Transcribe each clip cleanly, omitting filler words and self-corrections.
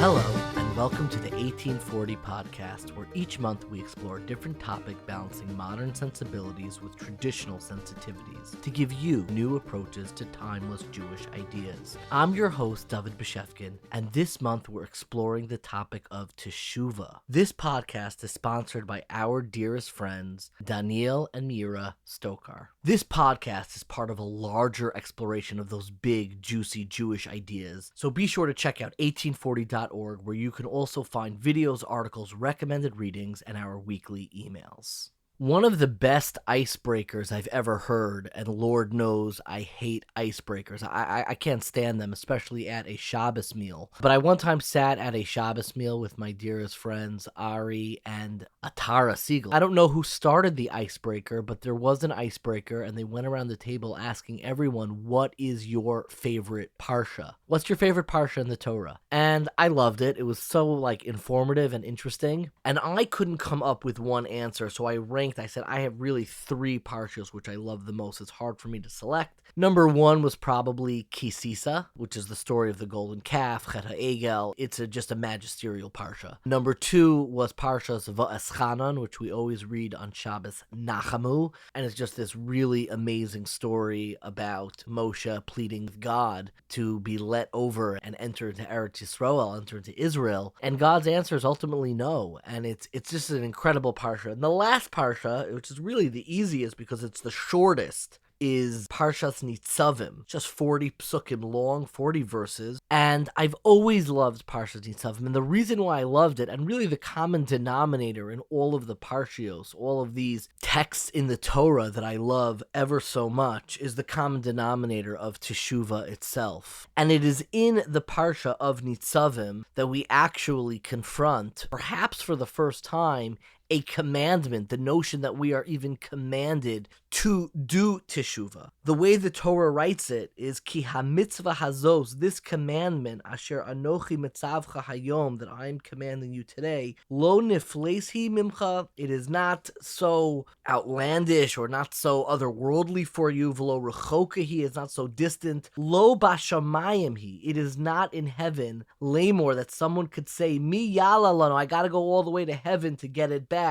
Hello, and welcome to the 1840 podcast, where each month we explore a different topic balancing modern sensibilities with traditional sensitivities to give you new approaches to timeless Jewish ideas. I'm your host, David Beshefkin, and this month we're exploring the topic of Teshuva. This podcast is sponsored by our dearest friends, Daniel and Mira Stokar. This podcast is part of a larger exploration of those big, juicy Jewish ideas, so be sure to check out 1840.org, where you can also find videos, articles, recommended readings, and our weekly emails. One of the best icebreakers I've ever heard, and Lord knows I hate icebreakers. I can't stand them, especially at a Shabbos meal. But I one time sat at a Shabbos meal with my dearest friends, Ari and Atara Siegel. I don't know who started the icebreaker, but there was an icebreaker, and they went around the table asking everyone, what is your favorite parsha? What's your favorite parsha in the Torah? And I loved it. It was so informative and interesting. And I couldn't come up with one answer, so I said I have really three parshas which I love the most. It's hard for me to select. Number one was probably Kisisa, which is the story of the golden calf, Chet HaEgel. It's just a magisterial parsha. Number two was Parshas Va'eschanan, which we always read on Shabbos Nachamu, and it's just this really amazing story about Moshe pleading with God to be let over and enter into Eretz Yisrael, enter into Israel, and God's answer is ultimately no, and it's just an incredible parsha. And the last parsha, which is really the easiest because it's the shortest, is Parshas Nitzavim, just 40 psukim long, 40 verses, and I've always loved Parshas Nitzavim, and the reason why I loved it, and really the common denominator in all of the parshios, all of these texts in the Torah that I love ever so much, is the common denominator of Teshuva itself. And it is in the Parsha of Nitzavim that we actually confront, perhaps for the first time, a commandment, the notion that we are even commanded to do teshuva. The way the Torah writes it is ki ha-mitzvah hazos, this commandment, asher anochi mitzavcha hayom, that I am commanding you today, lo niflesi mimcha, it is not so outlandish or not so otherworldly for you, v'lo rechoka hi, it's not so distant, lo bashamayim hi, it is not in heaven, lemor, that someone could say, mi yala lano, I gotta go all the way to heaven to get it back.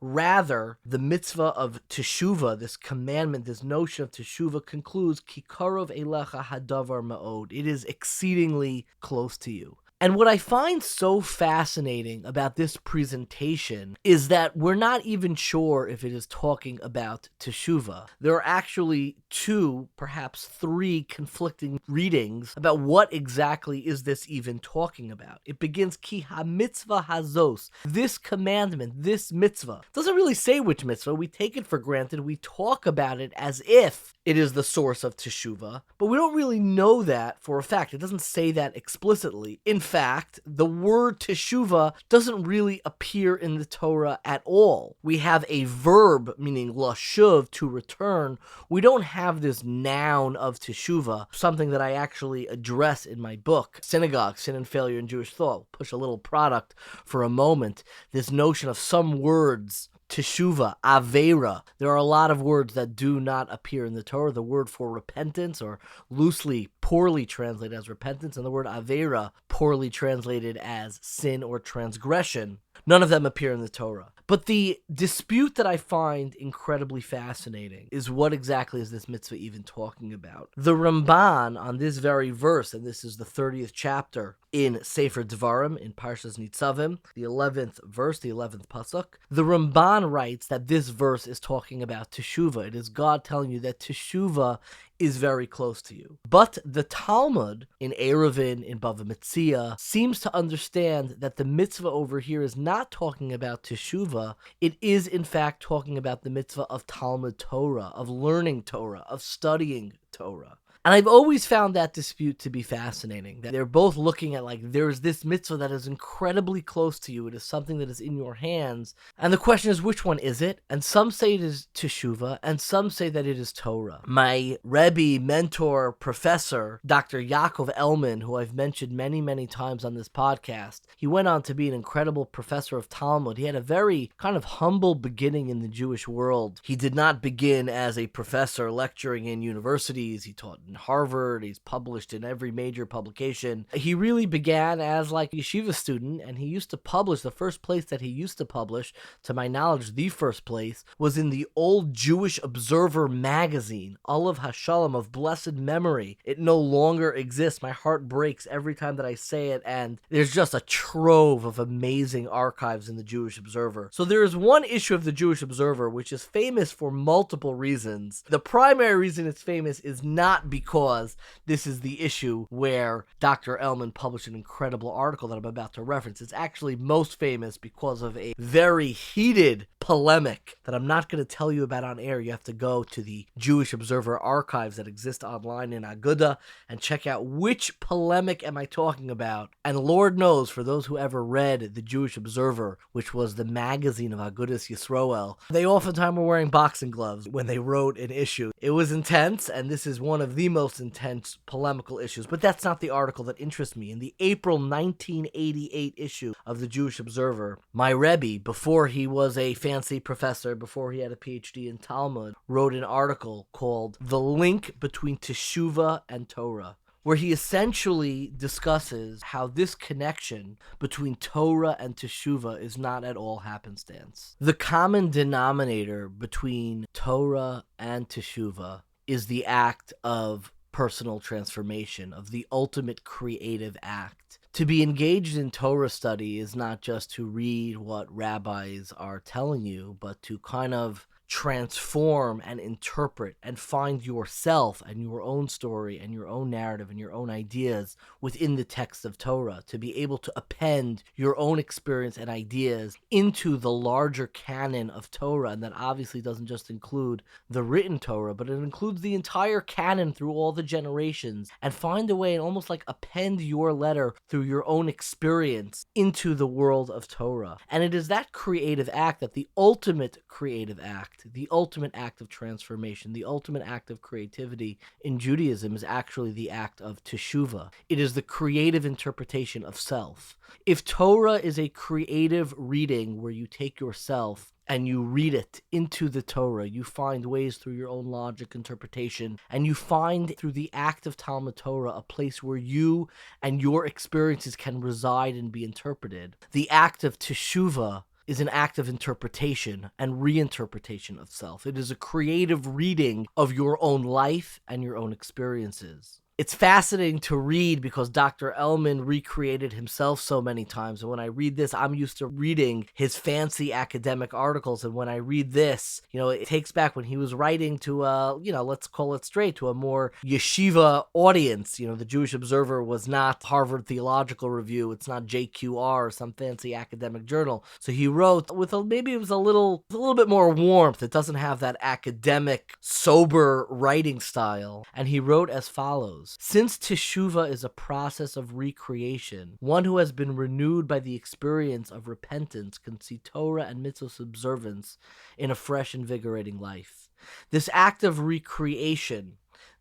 Rather, the mitzvah of teshuva, this commandment, this notion of teshuva concludes, kikarov elecha hadavar ma'od. It is exceedingly close to you. And what I find so fascinating about this presentation is that we're not even sure if it is talking about teshuva. There are actually two, perhaps three conflicting readings about what exactly is this even talking about. It begins, ki ha-mitzvah hazos, this commandment, this mitzvah. It doesn't really say which mitzvah. We take it for granted. We talk about it as if it is the source of teshuva, but we don't really know that for a fact. It doesn't say that explicitly. In fact, the word teshuva doesn't really appear in the Torah at all. We have a verb, meaning lashuv, to return. We don't have this noun of teshuva, something that I actually address in my book, Synagogue, Sin and Failure in Jewish Thought. We'll push a little product for a moment. This notion of some words, teshuva, avera. There are a lot of words that do not appear in the Torah. The word for repentance, or loosely, poorly translated as repentance, and the word avera, poorly translated as sin or transgression. None of them appear in the Torah. But the dispute that I find incredibly fascinating is what exactly is this mitzvah even talking about? The Ramban on this very verse, and this is the 30th chapter in Sefer Devarim, in Parshas Nitzavim, the 11th verse, the 11th pasuk, the Ramban writes that this verse is talking about teshuva. It is God telling you that teshuva is very close to you. But the Talmud, in Eruvin, in Bava Metzia, seems to understand that the mitzvah over here is not talking about teshuva. It is, in fact, talking about the mitzvah of Talmud Torah, of learning Torah, of studying Torah. And I've always found that dispute to be fascinating, that they're both looking at there's this mitzvah that is incredibly close to you. It is something that is in your hands. And the question is, which one is it? And some say it is teshuva, and some say that it is Torah. My Rebbe, mentor, professor, Dr. Yaakov Elman, who I've mentioned many, many times on this podcast, he went on to be an incredible professor of Talmud. He had a very kind of humble beginning in the Jewish world. He did not begin as a professor lecturing in universities. He taught in Harvard. He's published in every major publication. He really began as like a yeshiva student, and he used to publish. The first place that he used to publish, to my knowledge, the first place, was in the old Jewish Observer magazine, Olav Hashalom, of blessed memory. It no longer exists. My heart breaks every time that I say it, and there's just a trove of amazing archives in the Jewish Observer. So there is one issue of the Jewish Observer which is famous for multiple reasons. The primary reason it's famous is not because this is the issue where Dr. Elman published an incredible article that I'm about to reference. It's actually most famous because of a very heated polemic that I'm not going to tell you about on air. You have to go to the Jewish Observer archives that exist online in Aguda and check out which polemic am I talking about. And Lord knows, for those who ever read the Jewish Observer, which was the magazine of Agudas Yisroel, they oftentimes were wearing boxing gloves when they wrote an issue. It was intense, and this is one of the most intense polemical issues, but that's not the article that interests me. In the April 1988 issue of the Jewish Observer, my Rebbe, before he was a fancy professor, before he had a PhD in Talmud, wrote an article called The Link Between Teshuva and Torah, where he essentially discusses how this connection between Torah and Teshuva is not at all happenstance. The common denominator between Torah and Teshuva is the act of personal transformation, of the ultimate creative act. To be engaged in Torah study is not just to read what rabbis are telling you, but to kind of transform and interpret and find yourself and your own story and your own narrative and your own ideas within the text of Torah, to be able to append your own experience and ideas into the larger canon of Torah. And that obviously doesn't just include the written Torah, but it includes the entire canon through all the generations, and find a way and almost like append your letter through your own experience into the world of Torah. And it is that creative act, that the ultimate creative act, the ultimate act of transformation, the ultimate act of creativity in Judaism, is actually the act of Teshuva. It is the creative interpretation of self. If Torah is a creative reading where you take yourself and you read it into the Torah, you find ways through your own logic interpretation, and you find through the act of Talmud Torah a place where you and your experiences can reside and be interpreted. The act of Teshuva is an act of interpretation and reinterpretation of self. It is a creative reading of your own life and your own experiences. It's fascinating to read because Dr. Elman recreated himself so many times. And when I read this, I'm used to reading his fancy academic articles. And when I read this, it takes back when he was writing to, let's call it straight, to a more yeshiva audience. The Jewish Observer was not Harvard Theological Review. It's not JQR or some fancy academic journal. So he wrote with maybe it was a little bit more warmth. It doesn't have that academic, sober writing style. And he wrote as follows: since Teshuva is a process of recreation, one who has been renewed by the experience of repentance can see Torah and mitzvot observance in a fresh, invigorating life. This act of recreation,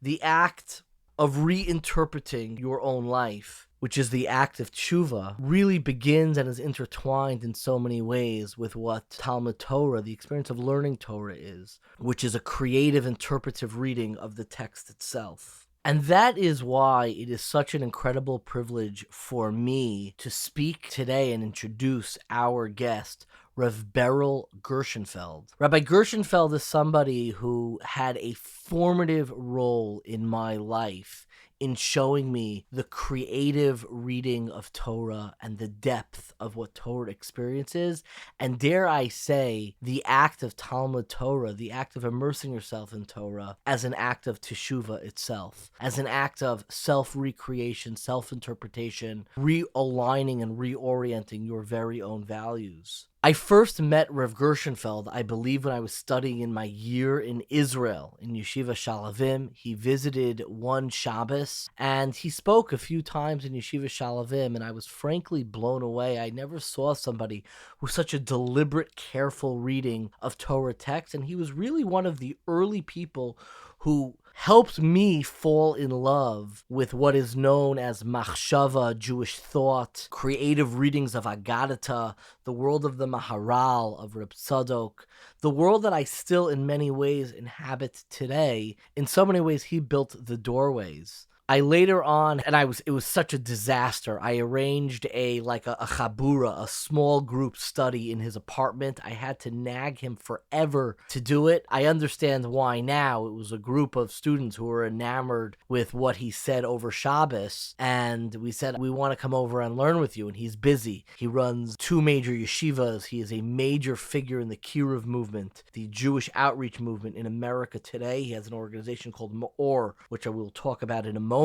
the act of reinterpreting your own life, which is the act of tshuva, really begins and is intertwined in so many ways with what Talmud Torah, the experience of learning Torah, is, which is a creative, interpretive reading of the text itself. And that is why it is such an incredible privilege for me to speak today and introduce our guest, Rabbi Beryl Gernshenfeld. Rabbi Gershenfeld is somebody who had a formative role in my life in showing me the creative reading of Torah and the depth of what Torah experience is, and dare I say, the act of Talmud Torah, the act of immersing yourself in Torah as an act of Teshuva itself, as an act of self-recreation, self-interpretation, realigning and reorienting your very own values. I first met Rav Gershenfeld, I believe, when I was studying in my year in Israel, in Yeshiva Shalavim. He visited one Shabbos, and he spoke a few times in Yeshiva Shalavim, and I was frankly blown away. I never saw somebody with such a deliberate, careful reading of Torah text, and he was really one of the early people who helped me fall in love with what is known as machshava, Jewish thought, creative readings of Agadah, the world of the Maharal, of Reb Tzadok, the world that I still in many ways inhabit today. In so many ways, he built the doorways. I later on, and it was such a disaster. I arranged a chabura, a small group study in his apartment. I had to nag him forever to do it. I understand why now. It was a group of students who were enamored with what he said over Shabbos, and we said, we want to come over and learn with you, and he's busy. He runs 2 major yeshivas. He is a major figure in the Kiruv movement, the Jewish outreach movement in America today. He has an organization called Ma'or, which I will talk about in a moment.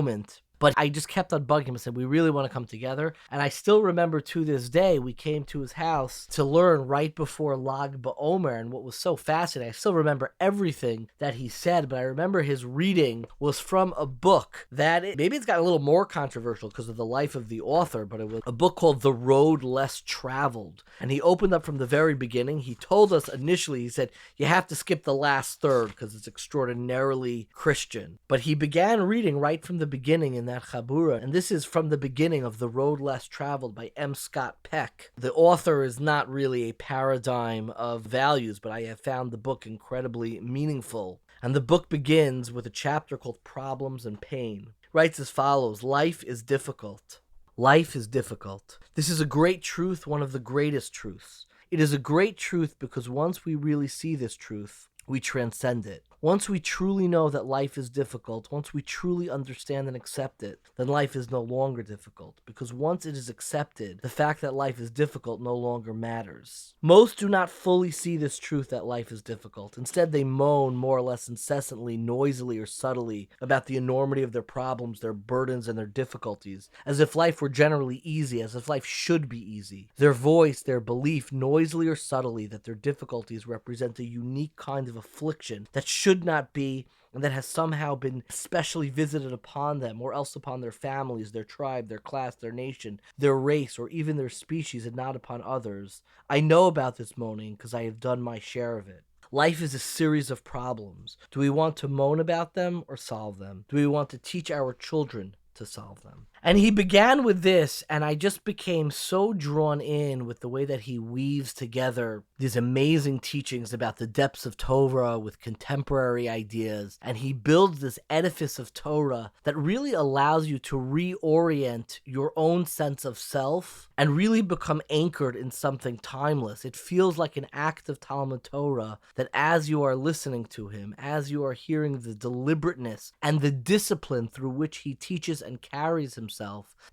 But I just kept on bugging him and said, we really want to come together. And I still remember to this day, we came to his house to learn right before Lag BaOmer. And what was so fascinating, I still remember everything that he said, but I remember his reading was from a book that, maybe it's got a little more controversial because of the life of the author, but it was a book called The Road Less Traveled. And he opened up from the very beginning. He told us initially, he said, you have to skip the last third because it's extraordinarily Christian. But he began reading right from the beginning in that chabura, and this is from the beginning of The Road Less Traveled by M. Scott Peck. The author is not really a paradigm of values, but I have found the book incredibly meaningful. And the book begins with a chapter called Problems and Pain. It writes as follows: life is difficult. Life is difficult. This is a great truth, one of the greatest truths. It is a great truth because once we really see this truth, we transcend it. Once we truly know that life is difficult, once we truly understand and accept it, then life is no longer difficult. Because once it is accepted, the fact that life is difficult no longer matters. Most do not fully see this truth that life is difficult. Instead, they moan more or less incessantly, noisily, or subtly about the enormity of their problems, their burdens, and their difficulties, as if life were generally easy, as if life should be easy. Their voice, their belief, noisily or subtly, that their difficulties represent a unique kind of affliction that should not be, and that has somehow been specially visited upon them, or else upon their families, their tribe, their class, their nation, their race, or even their species, and not upon others. I know about this moaning because I have done my share of it. Life is a series of problems. Do we want to moan about them or solve them? Do we want to teach our children to solve them? And he began with this, and I just became so drawn in with the way that he weaves together these amazing teachings about the depths of Torah with contemporary ideas. And he builds this edifice of Torah that really allows you to reorient your own sense of self and really become anchored in something timeless. It feels like an act of Talmud Torah that as you are listening to him, as you are hearing the deliberateness and the discipline through which he teaches and carries himself,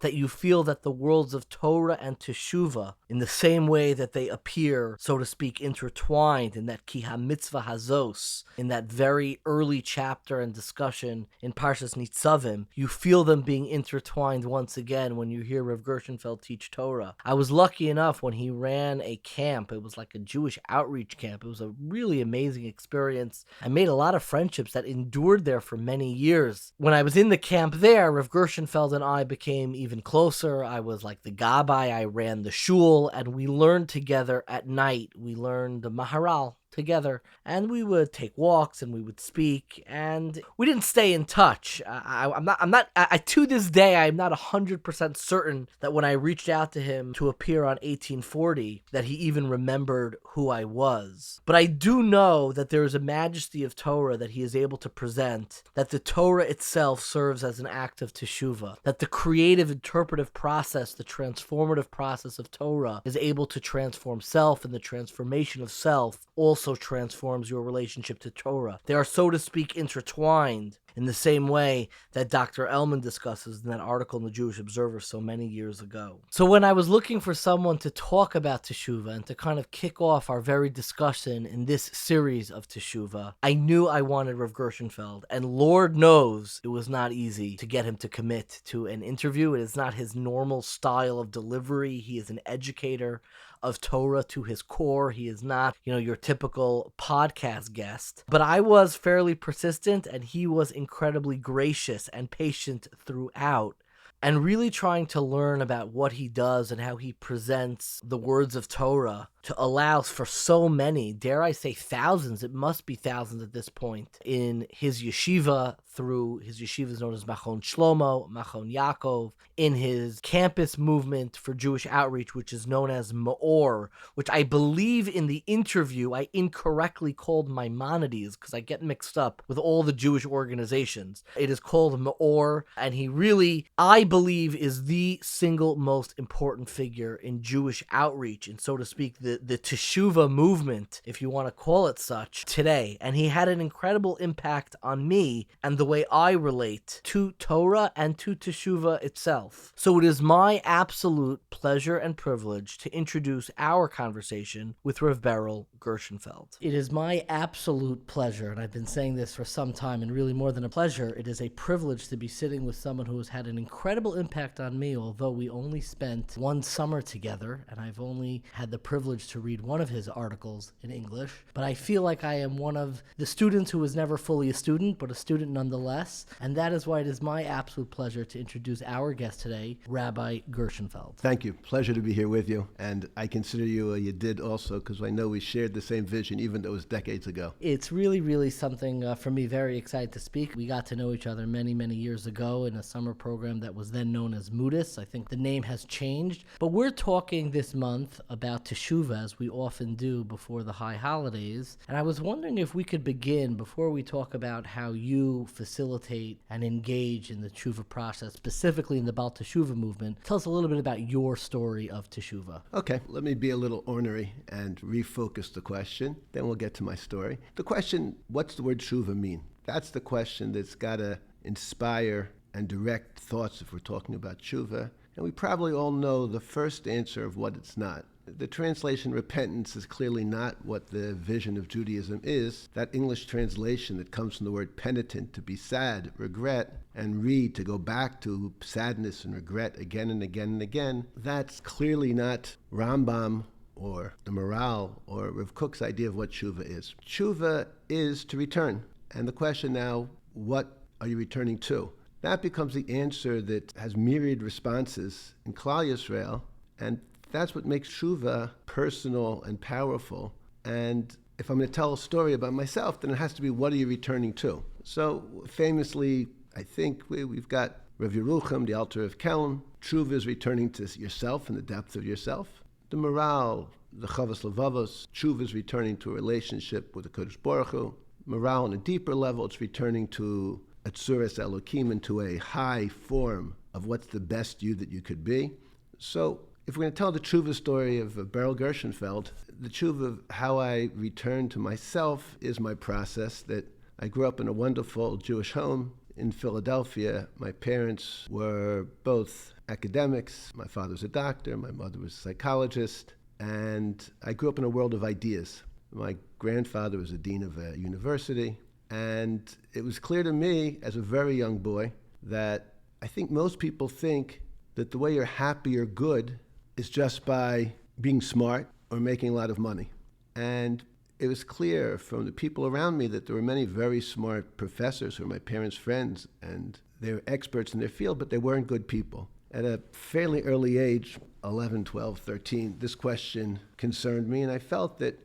that you feel that the worlds of Torah and Teshuva, in the same way that they appear, so to speak, intertwined in that Ki HaMitzvah Hazos, in that very early chapter and discussion in Parshas Nitzavim, you feel them being intertwined once again when you hear Rabbi Gershenfeld teach Torah. I was lucky enough when he ran a camp. It was like a Jewish outreach camp. It was a really amazing experience. I made a lot of friendships that endured there for many years. When I was in the camp there, Rabbi Gershenfeld and I became even closer. I was like the gabbai. I ran the shul, and we learned together at night. We learned the Maharal together, and we would take walks and we would speak, and we didn't stay in touch. I'm not to this day, I'm not 100% certain that when I reached out to him to appear on 1840 that he even remembered who I was. But I do know that there is a majesty of Torah that he is able to present, that the Torah itself serves as an act of Teshuva, that the creative interpretive process, the transformative process of Torah is able to transform self, and the transformation of self also transforms your relationship to Torah. They are, so to speak, intertwined in the same way that Dr. Elman discusses in that article in the Jewish Observer so many years ago. So when I was looking for someone to talk about Teshuva and to kind of kick off our very discussion in this series of Teshuva, I knew I wanted Rav Gershenfeld, and Lord knows it was not easy to get him to commit to an interview. It is not his normal style of delivery. He is an educator of Torah to his core. He is not, your typical podcast guest. But I was fairly persistent, and he was incredibly gracious and patient throughout, and really trying to learn about what he does and how he presents the words of Torah to allow for so many, dare I say thousands, it must be thousands at this point, in his yeshiva, through his yeshivas known as Machon Shlomo, Machon Yaakov, in his campus movement for Jewish outreach, which is known as Meor, which I believe in the interview I incorrectly called Maimonides because I get mixed up with all the Jewish organizations. It is called Meor, and he really, I believe, is the single most important figure in Jewish outreach, and so to speak, the Teshuva movement, if you want to call it such, today. And he had an incredible impact on me and the way I relate to Torah and to Teshuva itself. So it is my absolute pleasure and privilege to introduce our conversation with Rabbi Beryl Gernshenfeld. It is my absolute pleasure, and I've been saying this for some time, and really more than a pleasure, it is a privilege to be sitting with someone who has had an incredible impact on me, although we only spent one summer together, and I've only had the privilege to read one of his articles in English. But I feel like I am one of the students who was never fully a student, but a student nonetheless, and that is why it is my absolute pleasure to introduce our guest today, Rabbi Gershenfeld. Thank you. Pleasure to be here with you, and I consider you a Yedid also, because I know we shared the same vision, even though it was decades ago. It's really, really something for me, very excited to speak. We got to know each other many, many years ago in a summer program that was then known as Moodus. I think the name has changed, but we're talking this month about Teshuva, as we often do before the high holidays, and I was wondering if we could begin, before we talk about how you facilitate and engage in the Teshuva process, specifically in the Baal Teshuva movement. Tell us a little bit about your story of Teshuva. Okay, let me be a little ornery and refocus the question, then we'll get to my story. The question, what's the word Teshuva mean? That's the question that's got to inspire and direct thoughts if we're talking about Teshuva. And we probably all know the first answer of what it's not. The translation repentance is clearly not what the vision of Judaism is. That English translation that comes from the word penitent, to be sad, regret, and read, to go back to sadness and regret again and again and again, that's clearly not Rambam or the Maral or Rav Kook's idea of what Teshuva is. Teshuva is to return. And the question now, what are you returning to? That becomes the answer that has myriad responses in Klal Yisrael, and that's what makes Teshuva personal and powerful. And if I'm going to tell a story about myself, then it has to be, what are you returning to? So famously, I think we've got Rav Yerucham, the Alter of Kelm. Teshuva is returning to yourself and the depth of yourself. The Maral, the Chavos Levavos, Teshuva is returning to a relationship with the Kodesh Baruch Hu. Maral, on a deeper level, it's returning to Atzuras Elokim, into a high form of what's the best you that you could be. So if we're going to tell the Teshuva story of Beryl Gernshenfeld, the Teshuva of how I return to myself is my process. That I grew up in a wonderful Jewish home in Philadelphia. My parents were both academics. My father was a doctor, my mother was a psychologist, and I grew up in a world of ideas. My grandfather was a dean of a university, and it was clear to me as a very young boy that I think most people think that the way you're happy or good is just by being smart or making a lot of money. And it was clear from the people around me that there were many very smart professors who were my parents' friends, and they were experts in their field, but they weren't good people. At a fairly early age, 11, 12, 13, this question concerned me, and I felt that,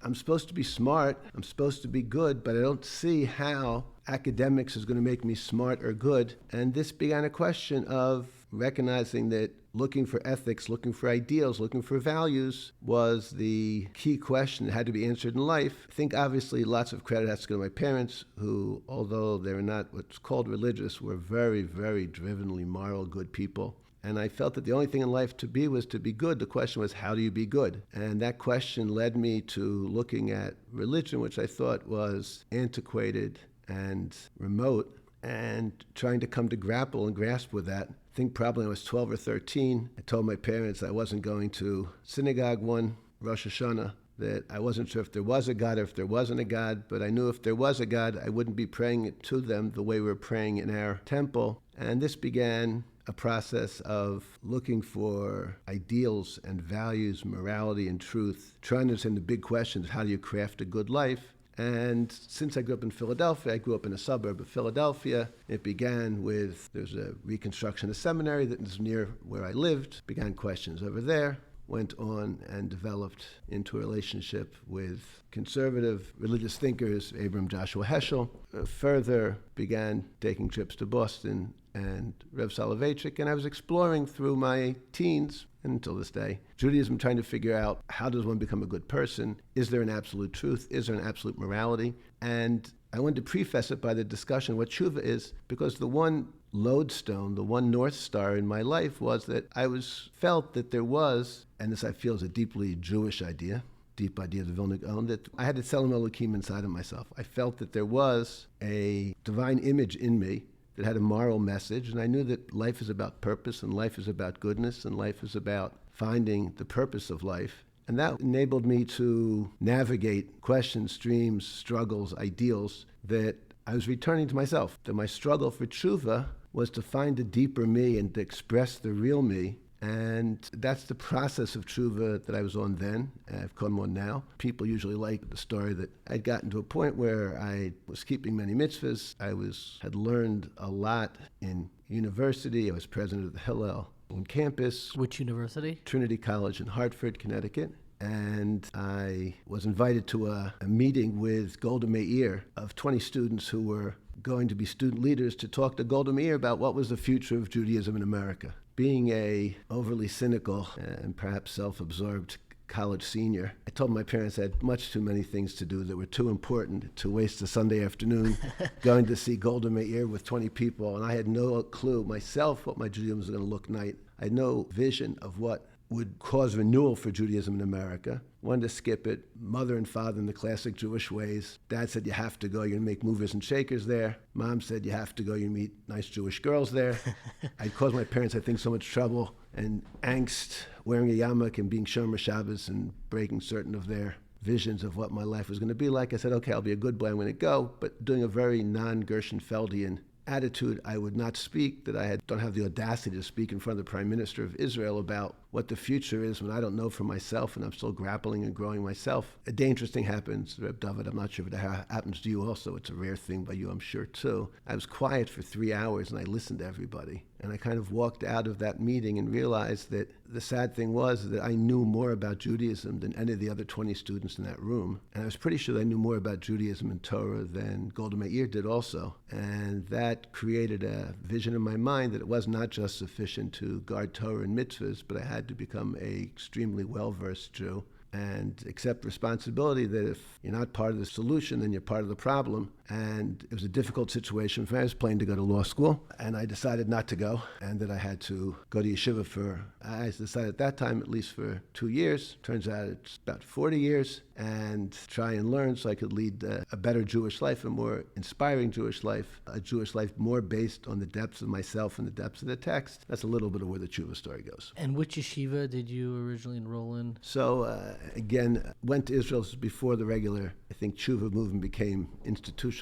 I'm supposed to be smart, I'm supposed to be good, but I don't see how academics is going to make me smart or good. And this began a question of recognizing that looking for ethics, looking for ideals, looking for values was the key question that had to be answered in life. I think obviously lots of credit has to go to my parents, who, although they were not what's called religious, were very, very drivenly moral, good people. And I felt that the only thing in life to be was to be good. The question was, how do you be good? And that question led me to looking at religion, which I thought was antiquated and remote, and trying to come to grapple and grasp with that. I think probably when I was 12 or 13, I told my parents I wasn't going to synagogue one Rosh Hashanah, that I wasn't sure if there was a God or if there wasn't a God, but I knew if there was a God, I wouldn't be praying it to them the way we were praying in our temple. And this began a process of looking for ideals and values, morality and truth, trying to understand the big questions: how do you craft a good life? And since I grew up in Philadelphia, I grew up in a suburb of Philadelphia. It began with, there's a reconstruction of seminary that is near where I lived. Began questions over there. went on and developed into a relationship with conservative religious thinkers, Abram Joshua Heschel. Further began taking trips to Boston and Rev Soloveitchik, and I was exploring through my teens and until this day, Judaism, trying to figure out how does one become a good person? Is there an absolute truth? Is there an absolute morality? And I wanted to preface it by the discussion what Teshuva is, because the one lodestone, the one North Star in my life was that felt that there was, and this I feel is a deeply Jewish idea, deep idea of the Vilna Gaon, that I had the Tselem Elokim inside of myself. I felt that there was a divine image in me that had a moral message, and I knew that life is about purpose, and life is about goodness, and life is about finding the purpose of life. And that enabled me to navigate questions, streams, struggles, ideals that I was returning to myself. That my struggle for Teshuva was to find a deeper me and to express the real me. And that's the process of Teshuva that I was on then, I've come on now. People usually like the story that I'd gotten to a point where I was keeping many mitzvahs. Had learned a lot in university. I was president of the Hillel on campus. Which university? Trinity College in Hartford, Connecticut. And I was invited to a meeting with Golda Meir of 20 students who were going to be student leaders to talk to Golda Meir about what was the future of Judaism in America. Being a overly cynical and perhaps self-absorbed college senior, I told my parents I had much too many things to do that were too important to waste a Sunday afternoon going to see Golda Meir with 20 people, and I had no clue myself what my Judaism was going to look like. I had no vision of what would cause renewal for Judaism in America. Wanted to skip it. Mother and father in the classic Jewish ways. Dad said, you have to go. You're going to make movers and shakers there. Mom said, you have to go. You meet nice Jewish girls there. I'd caused my parents, I think, so much trouble and angst wearing a yarmulke and being Shomer Shabbos and breaking certain of their visions of what my life was going to be like. I said, okay, I'll be a good boy. I'm going to go. But doing a very non-Gershenfeldian attitude, I would not speak, that I don't have the audacity to speak in front of the Prime Minister of Israel about what the future is when I don't know for myself and I'm still grappling and growing myself. A dangerous thing happens, Reb David. I'm not sure if it happens to you also. It's a rare thing by you, I'm sure, too. I was quiet for 3 hours and I listened to everybody. And I kind of walked out of that meeting and realized that the sad thing was that I knew more about Judaism than any of the other 20 students in that room. And I was pretty sure I knew more about Judaism and Torah than Golda Meir did also. And that created a vision in my mind that it was not just sufficient to guard Torah and mitzvahs, but I had to become an extremely well-versed Jew and accept responsibility that if you're not part of the solution, then you're part of the problem. And it was a difficult situation for me. I was planning to go to law school, and I decided not to go, and that I had to go to yeshiva I decided at that time, at least for 2 years. Turns out it's about 40 years, and try and learn so I could lead a better Jewish life, a more inspiring Jewish life, a Jewish life more based on the depths of myself and the depths of the text. That's a little bit of where the Teshuva story goes. And which yeshiva did you originally enroll in? So, again, went to Israel before the regular, I think, Teshuva movement became institutionalized.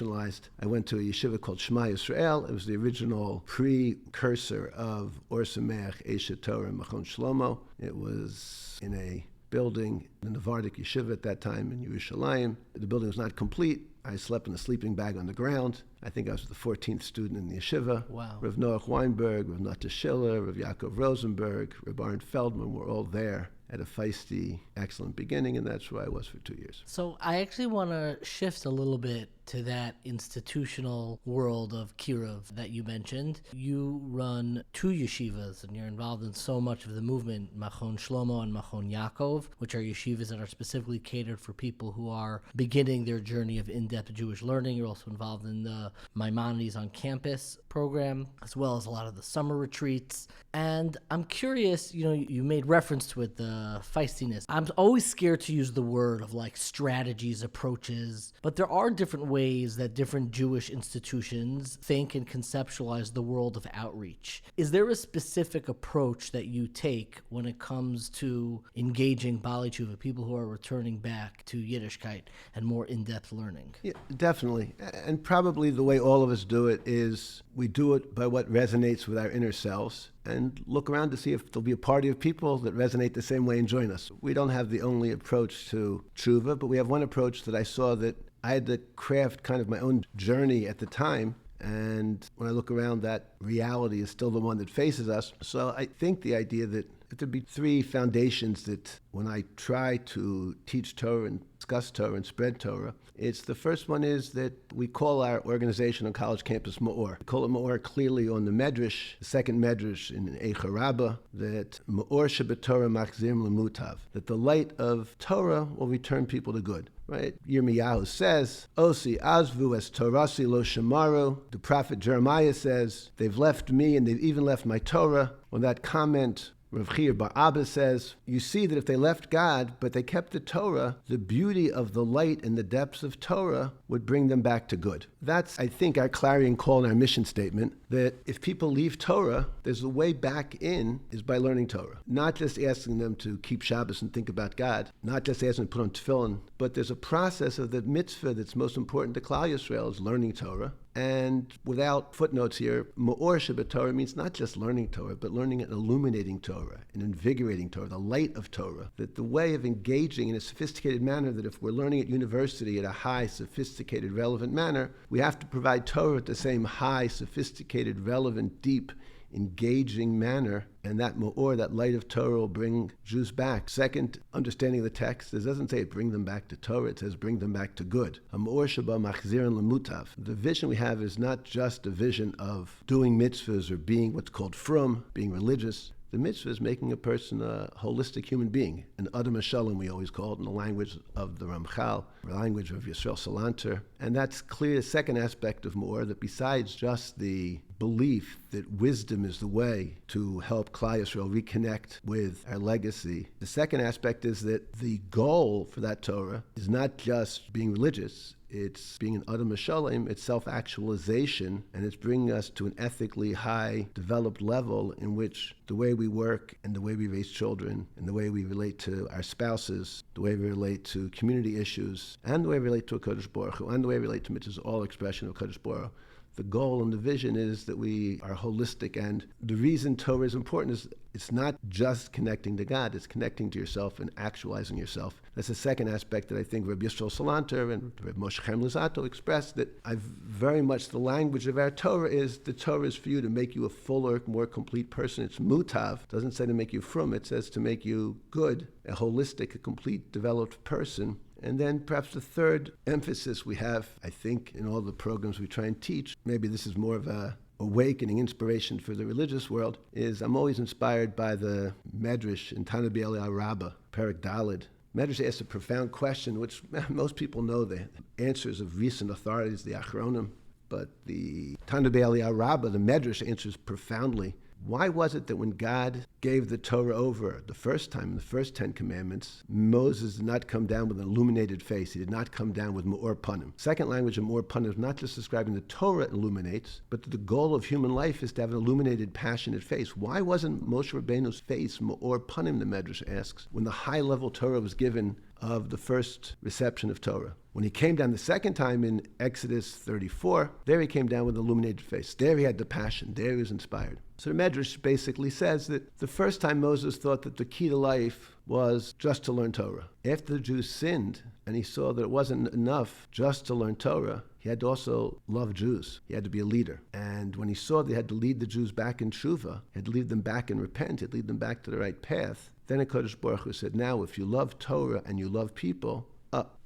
I went to a yeshiva called Shema Yisrael. It was the original precursor of Or Sameach, Eshet Torah, and Machon Shlomo. It was in a building in the Vardik Yeshiva at that time in Yerushalayim. The building was not complete. I slept in a sleeping bag on the ground. I think I was the 14th student in the yeshiva. Wow. Rav Noach Weinberg, Rav Nata Schiller, Rav Yaakov Rosenberg, Rav Aaron Feldman were all there at a feisty, excellent beginning, and that's where I was for 2 years. So I actually want to shift a little bit to that institutional world of Kiruv that you mentioned. You run 2 yeshivas, and you're involved in so much of the movement, Machon Shlomo and Machon Yaakov, which are yeshivas that are specifically catered for people who are beginning their journey of in-depth Jewish learning. You're also involved in the Maimonides on Campus program, as well as a lot of the summer retreats. And I'm curious, you made reference to it, the feistiness. I'm always scared to use the word of like strategies, approaches, but there are different ways that different Jewish institutions think and conceptualize the world of outreach. Is there a specific approach that you take when it comes to engaging Bali Tshuva, people who are returning back to Yiddishkeit and more in-depth learning? Yeah, definitely. And probably the way all of us do it is we do it by what resonates with our inner selves and look around to see if there'll be a party of people that resonate the same way and join us. We don't have the only approach to Tshuva, but we have one approach that I saw that I had to craft kind of my own journey at the time And when I look around, that reality is still the one that faces us. So I think the idea that there'd be three foundations that when I try to teach Torah and discuss Torah and spread Torah, it's the first one is that we call our organization on college campus Ma'or. We call it Ma'or clearly on the Medrash, the second Medrash in Eicha Rabbah, that Ma'or shebetorah machzirim lemutav, that the light of Torah will return people to good. Right? Yirmiyahu says, Osi azvu es torasi lo shemaru. The prophet Jeremiah says, they've left me and they've even left my Torah. On that comment, Rav Chir Bar Abba says, you see that if they left God, but they kept the Torah, the beauty of the light and the depths of Torah would bring them back to good. That's, I think, our clarion call in our mission statement, that if people leave Torah, there's a way back in is by learning Torah. Not just asking them to keep Shabbos and think about God, not just asking them to put on tefillin, but there's a process of the mitzvah that's most important to Klal Yisrael is learning Torah. And without footnotes here, Ma'or shebetorah means not just learning Torah, but learning and illuminating Torah and invigorating Torah, the light of Torah. That the way of engaging in a sophisticated manner, that if we're learning at university at a high, sophisticated, relevant manner, we have to provide Torah at the same high, sophisticated, relevant, deep, engaging manner, and that Ma'or, that light of Torah, will bring Jews back. Second, understanding the text, it doesn't say it bring them back to Torah, it says bring them back to good. Ma'or sheba machzirin lemutav. The vision we have is not just a vision of doing mitzvahs or being what's called frum, being religious. The mitzvah is making a person a holistic human being, an Adam Shalom we always call it in the language of the Ramchal, the language of Yisrael Salanter. And that's clear, the second aspect of Ma'or, that besides just the belief that wisdom is the way to help Klal Yisrael reconnect with our legacy, the second aspect is that the goal for that Torah is not just being religious, it's being an Adam Shalom, it's self-actualization, and it's bringing us to an ethically high, developed level in which the way we work and the way we raise children and the way we relate to our spouses, the way we relate to community issues, and the way we relate to HaKadosh Baruch Hu, and the way we relate to mitzvahs, all expression of HaKadosh Baruch Hu. The goal and the vision is that we are holistic, and the reason Torah is important is it's not just connecting to God, it's connecting to yourself and actualizing yourself. That's the second aspect that I think Rabbi Yisrael Salanter and Rabbi Moshe Chaim Luzzatto expressed, that I very much, the language of our Torah is, the Torah is for you to make you a fuller, more complete person. It's mutav, it doesn't say to make you frum, it says to make you good, a holistic, a complete, developed person. And then perhaps the third emphasis we have, I think, in all the programs we try and teach, maybe this is more of a awakening inspiration for the religious world, is I'm always inspired by the Medrash in Tana B'Eliyahu Rabbah, Perek Daled. Medrash asks a profound question, which most people know the answers of recent authorities, the Achronim, but the Tana B'Eliyahu Rabbah, the Medrash, answers profoundly. Why was it that when God gave the Torah over the first time, in the first 10 commandments, Moses did not come down with an illuminated face? He did not come down with Ma'or Panim. Second language of Ma'or Panim is not just describing the Torah illuminates, but the goal of human life is to have an illuminated, passionate face. Why wasn't Moshe Rabbeinu's face Ma'or Panim, the Medrash asks, when the high-level Torah was given of the first reception of Torah? When he came down the second time in Exodus 34, there he came down with an illuminated face. There he had the passion. There he was inspired. So the Medrash basically says that the first time Moses thought that the key to life was just to learn Torah. After the Jews sinned and he saw that it wasn't enough just to learn Torah, he had to also love Jews. He had to be a leader. And when he saw that he had to lead the Jews back in Teshuva, he had to lead them back and repent, he had to lead them back to the right path, then HaKadosh Baruch Hu said, now if you love Torah and you love people,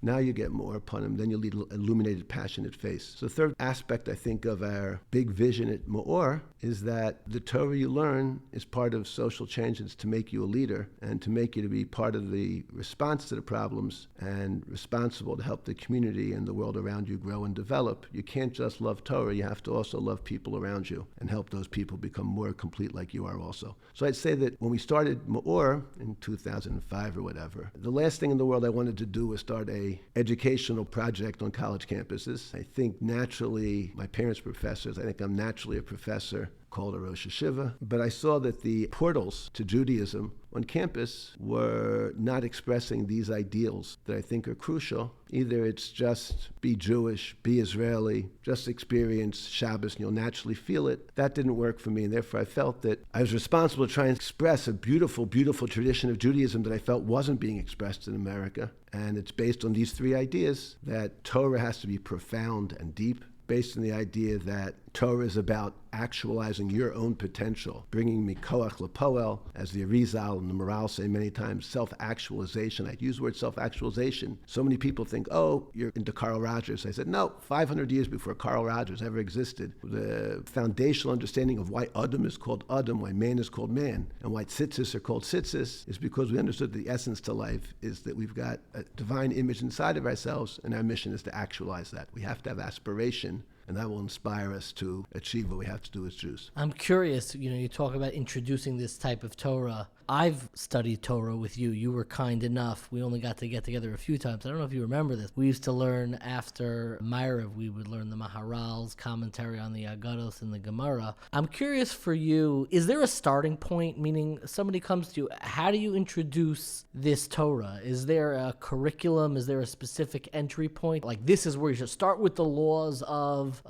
now you get more upon him, then you lead an illuminated, passionate face. So the third aspect, I think, of our big vision at Ma'or is that the Torah you learn is part of social change. It's to make you a leader and to make you to be part of the response to the problems and responsible to help the community and the world around you grow and develop. You can't just love Torah, you have to also love people around you and help those people become more complete like you are also. So I'd say that when we started Ma'or in 2005 or whatever, the last thing in the world I wanted to do was start a educational project on college campuses. I think naturally, my parents were professors. I think I'm naturally a professor called a Rosh Hashiva. But I saw that the portals to Judaism on campus were not expressing these ideals that I think are crucial. Either it's just be Jewish, be Israeli, just experience Shabbos and you'll naturally feel it. That didn't work for me, and therefore I felt that I was responsible to try and express a beautiful, beautiful tradition of Judaism that I felt wasn't being expressed in America. And it's based on these three ideas, that Torah has to be profound and deep, based on the idea that Torah is about actualizing your own potential, bringing me koach lepoel, as the Arizal and the Moral say many times, self-actualization. I use the word self-actualization. So many people think, oh, you're into Carl Rogers. I said, no, 500 years before Carl Rogers ever existed, the foundational understanding of why Adam is called Adam, why man is called man, and why tzitzis are called tzitzis, is because we understood the essence to life is that we've got a divine image inside of ourselves, and our mission is to actualize that. We have to have aspiration, and that will inspire us to achieve what we have to do as Jews. I'm curious, you talk about introducing this type of Torah. I've studied Torah with you. You were kind enough. We only got to get together a few times. I don't know if you remember this. We used to learn after Ma'ariv, we would learn the Maharal's commentary on the Agados and the Gemara. I'm curious for you, is there a starting point? Meaning somebody comes to you, how do you introduce this Torah? Is there a curriculum? Is there a specific entry point? Like, this is where you should start with the laws of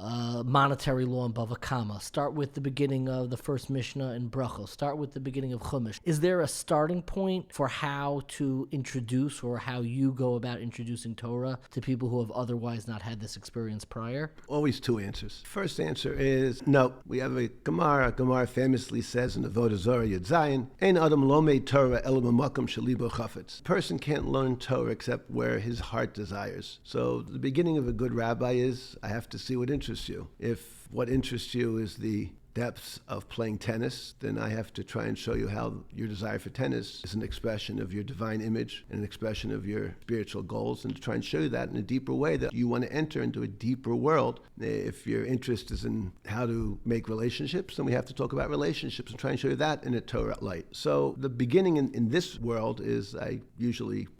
monetary law in Bava Kama. Start with the beginning of the first Mishnah in Brachos. Start with the beginning of Chumash. Is there a starting point for how to introduce or how you go about introducing Torah to people who have otherwise not had this experience prior? Always two answers. First answer is no. We have a Gemara. Gemara famously says in the Avodah Zarah Yud Zayin, Ein Adam Lomed Torah ela b'makom shelibo chafetz. Person can't learn Torah except where his heart desires. So the beginning of a good rabbi is, I have to see what interests you. If what interests you is the depths of playing tennis, then I have to try and show you how your desire for tennis is an expression of your divine image and an expression of your spiritual goals, and to try and show you that in a deeper way, that you want to enter into a deeper world. If your interest is in how to make relationships, then we have to talk about relationships and try and show you that in a Torah light. So the beginning in this world is,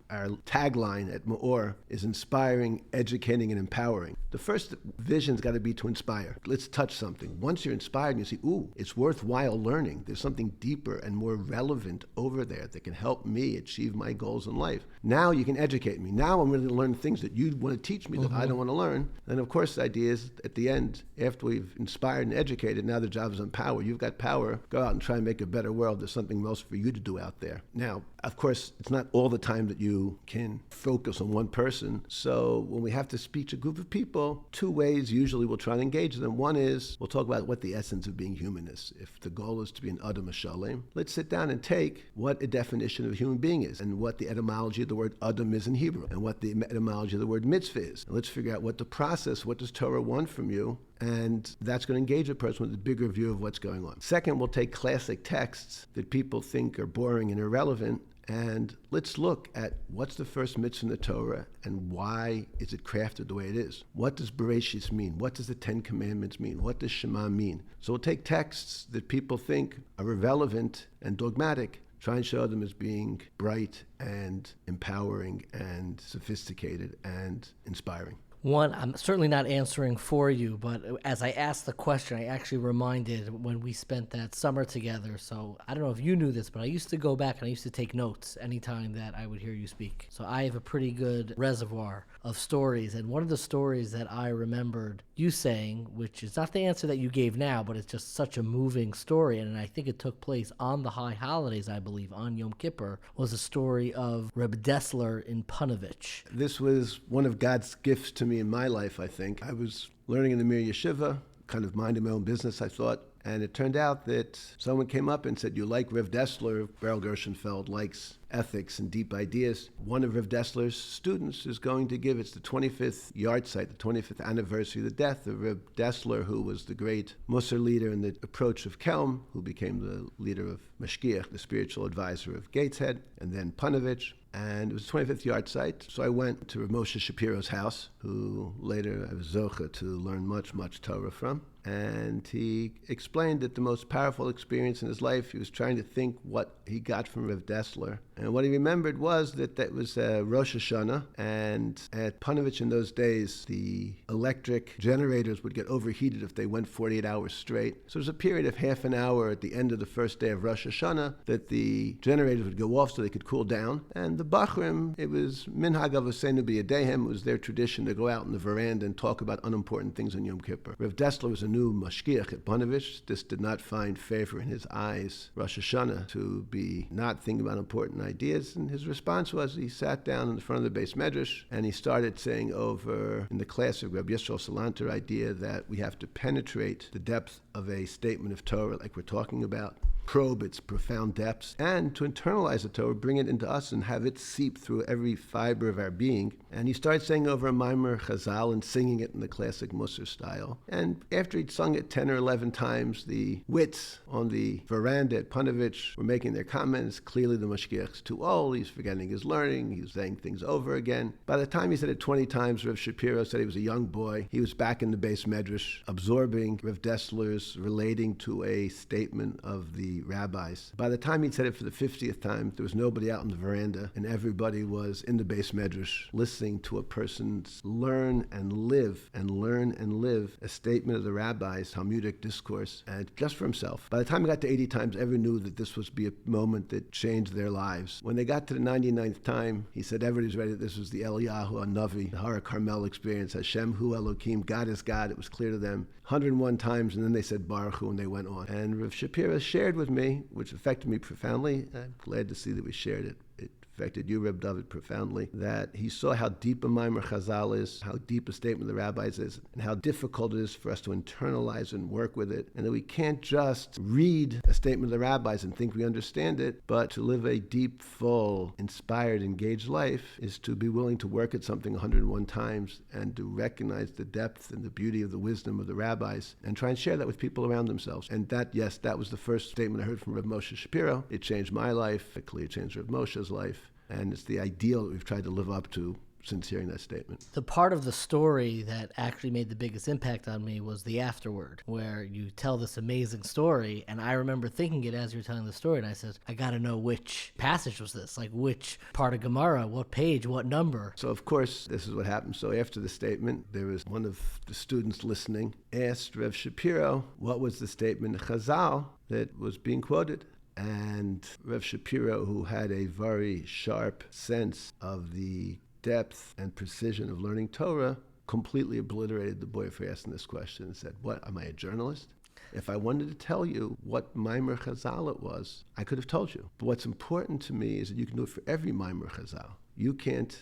our tagline at Me'or is inspiring, educating, and empowering. The first vision's got to be to inspire. Let's touch something. Once you're inspired and you see, ooh, it's worthwhile learning. There's something deeper and more relevant over there that can help me achieve my goals in life. Now you can educate me. Now I'm going to learn things that you want to teach me that I don't want to learn. And of course, the idea is at the end, after we've inspired and educated, now the job is on power. You've got power. Go out and try and make a better world. There's something else for you to do out there. Now, of course, it's not all the time that you can focus on one person. So when we have to speak to a group of people, two ways usually we'll try to engage them. One is we'll talk about what the essence of being human is. If the goal is to be an Adam Shalem, let's sit down and take what a definition of a human being is, and what the etymology of the word Adam is in Hebrew, and what the etymology of the word mitzvah is. And let's figure out what the process, what does Torah want from you, and that's going to engage a person with a bigger view of what's going on. Second, we'll take classic texts that people think are boring and irrelevant, and let's look at what's the first mitzvah in the Torah and why is it crafted the way it is. What does Bereshis mean? What does the Ten Commandments mean? What does Shema mean? So we'll take texts that people think are irrelevant and dogmatic, try and show them as being bright and empowering and sophisticated and inspiring. One, I'm certainly not answering for you, but as I asked the question, I actually reminded when we spent that summer together. So I don't know if you knew this, but I used to go back and I used to take notes anytime that I would hear you speak. So I have a pretty good reservoir of stories. And one of the stories that I remembered you saying, which is not the answer that you gave now, but it's just such a moving story, and I think it took place on the high holidays, I believe, on Yom Kippur, was a story of Reb Dessler in Punovich. This was one of God's gifts to me in my life, I think. I was learning in the Mir Yeshiva, kind of minding my own business, I thought. And it turned out that someone came up and said, you like Rav Dessler? Beryl Gernshenfeld likes ethics and deep ideas. One of Rav Dessler's students is going to give, it's the 25th yahrzeit, the 25th anniversary of the death of Rav Dessler, who was the great Musar leader in the approach of Kelm, who became the leader of Mashgiach, the spiritual advisor of Gateshead, and then Punovich. And it was the 25th yahrzeit, so I went to Rav Moshe Shapiro's house, who later I was zocha to learn much Torah from. And he explained that the most powerful experience in his life, he was trying to think what he got from Rav Dessler. And what he remembered was that was Rosh Hashanah, and at Punovich in those days, the electric generators would get overheated if they went 48 hours straight. So there's a period of half an hour at the end of the first day of Rosh Hashanah that the generators would go off so they could cool down. And the Bachrim, it was Minhag Avosenu B'Yadehem, it was their tradition to go out in the veranda and talk about unimportant things on Yom Kippur. Rav Dessler was a new mashgiach at Panovich. This did not find favor in his eyes, Rosh Hashanah, to be not thinking about important ideas. And his response was he sat down in the front of the Beis Medrash and he started saying over in the classic Rabbi Yisrael Salanter idea that we have to penetrate the depth of a statement of Torah like we're talking about, probe its profound depths, and to internalize the Torah, bring it into us and have it seep through every fiber of our being. And he started saying over a Maimer Chazal and singing it in the classic Musar style. And after he'd sung it 10 or 11 times, the wits on the veranda at Panovich were making their comments. Clearly the Mashgiach's too old, he's forgetting his learning, he's saying things over again. By the time he said it 20 times, Rav Shapiro said he was a young boy. He was back in the Beis Medrash, absorbing Rav Dessler's relating to a statement of the rabbis. By the time he'd said it for the 50th time, there was nobody out on the veranda, and everybody was in the Beis Medrash listening to a person's learn and live a statement of the rabbis, Talmudic discourse, and just for himself. By the time he got to 80 times, everyone knew that this was to be a moment that changed their lives. When they got to the 99th time, he said everybody's ready. This was the Eliyahu Hanavi, the Har Carmel experience. Hashem Hu Elokim, God is God. It was clear to them 101 times, and then they said Baruch Hu, and they went on. And Rav Shapiro shared with me, which affected me profoundly. I'm glad to see that we shared it. It affected you, Reb David, profoundly, that he saw how deep a Maimer Chazal is, how deep a statement of the rabbis is, and how difficult it is for us to internalize and work with it, and that we can't just read a statement of the rabbis and think we understand it, but to live a deep, full, inspired, engaged life is to be willing to work at something 101 times and to recognize the depth and the beauty of the wisdom of the rabbis and try and share that with people around themselves. And that, yes, that was the first statement I heard from Reb Moshe Shapiro. It changed my life. It clearly changed Reb Moshe's life. And it's the ideal that we've tried to live up to since hearing that statement. The part of the story that actually made the biggest impact on me was the afterword, where you tell this amazing story, and I remember thinking it as you were telling the story, and I said, I got to know which passage was this, like which part of Gemara, what page, what number. So, of course, this is what happened. So after the statement, there was one of the students listening, asked Rev Shapiro, what was the statement in Chazal that was being quoted? And Rev Shapiro, who had a very sharp sense of the depth and precision of learning Torah, completely obliterated the boy for asking this question and said, what, am I a journalist? If I wanted to tell you what Maimer Chazal it was, I could have told you. But what's important to me is that you can do it for every Maimer Chazal. You can't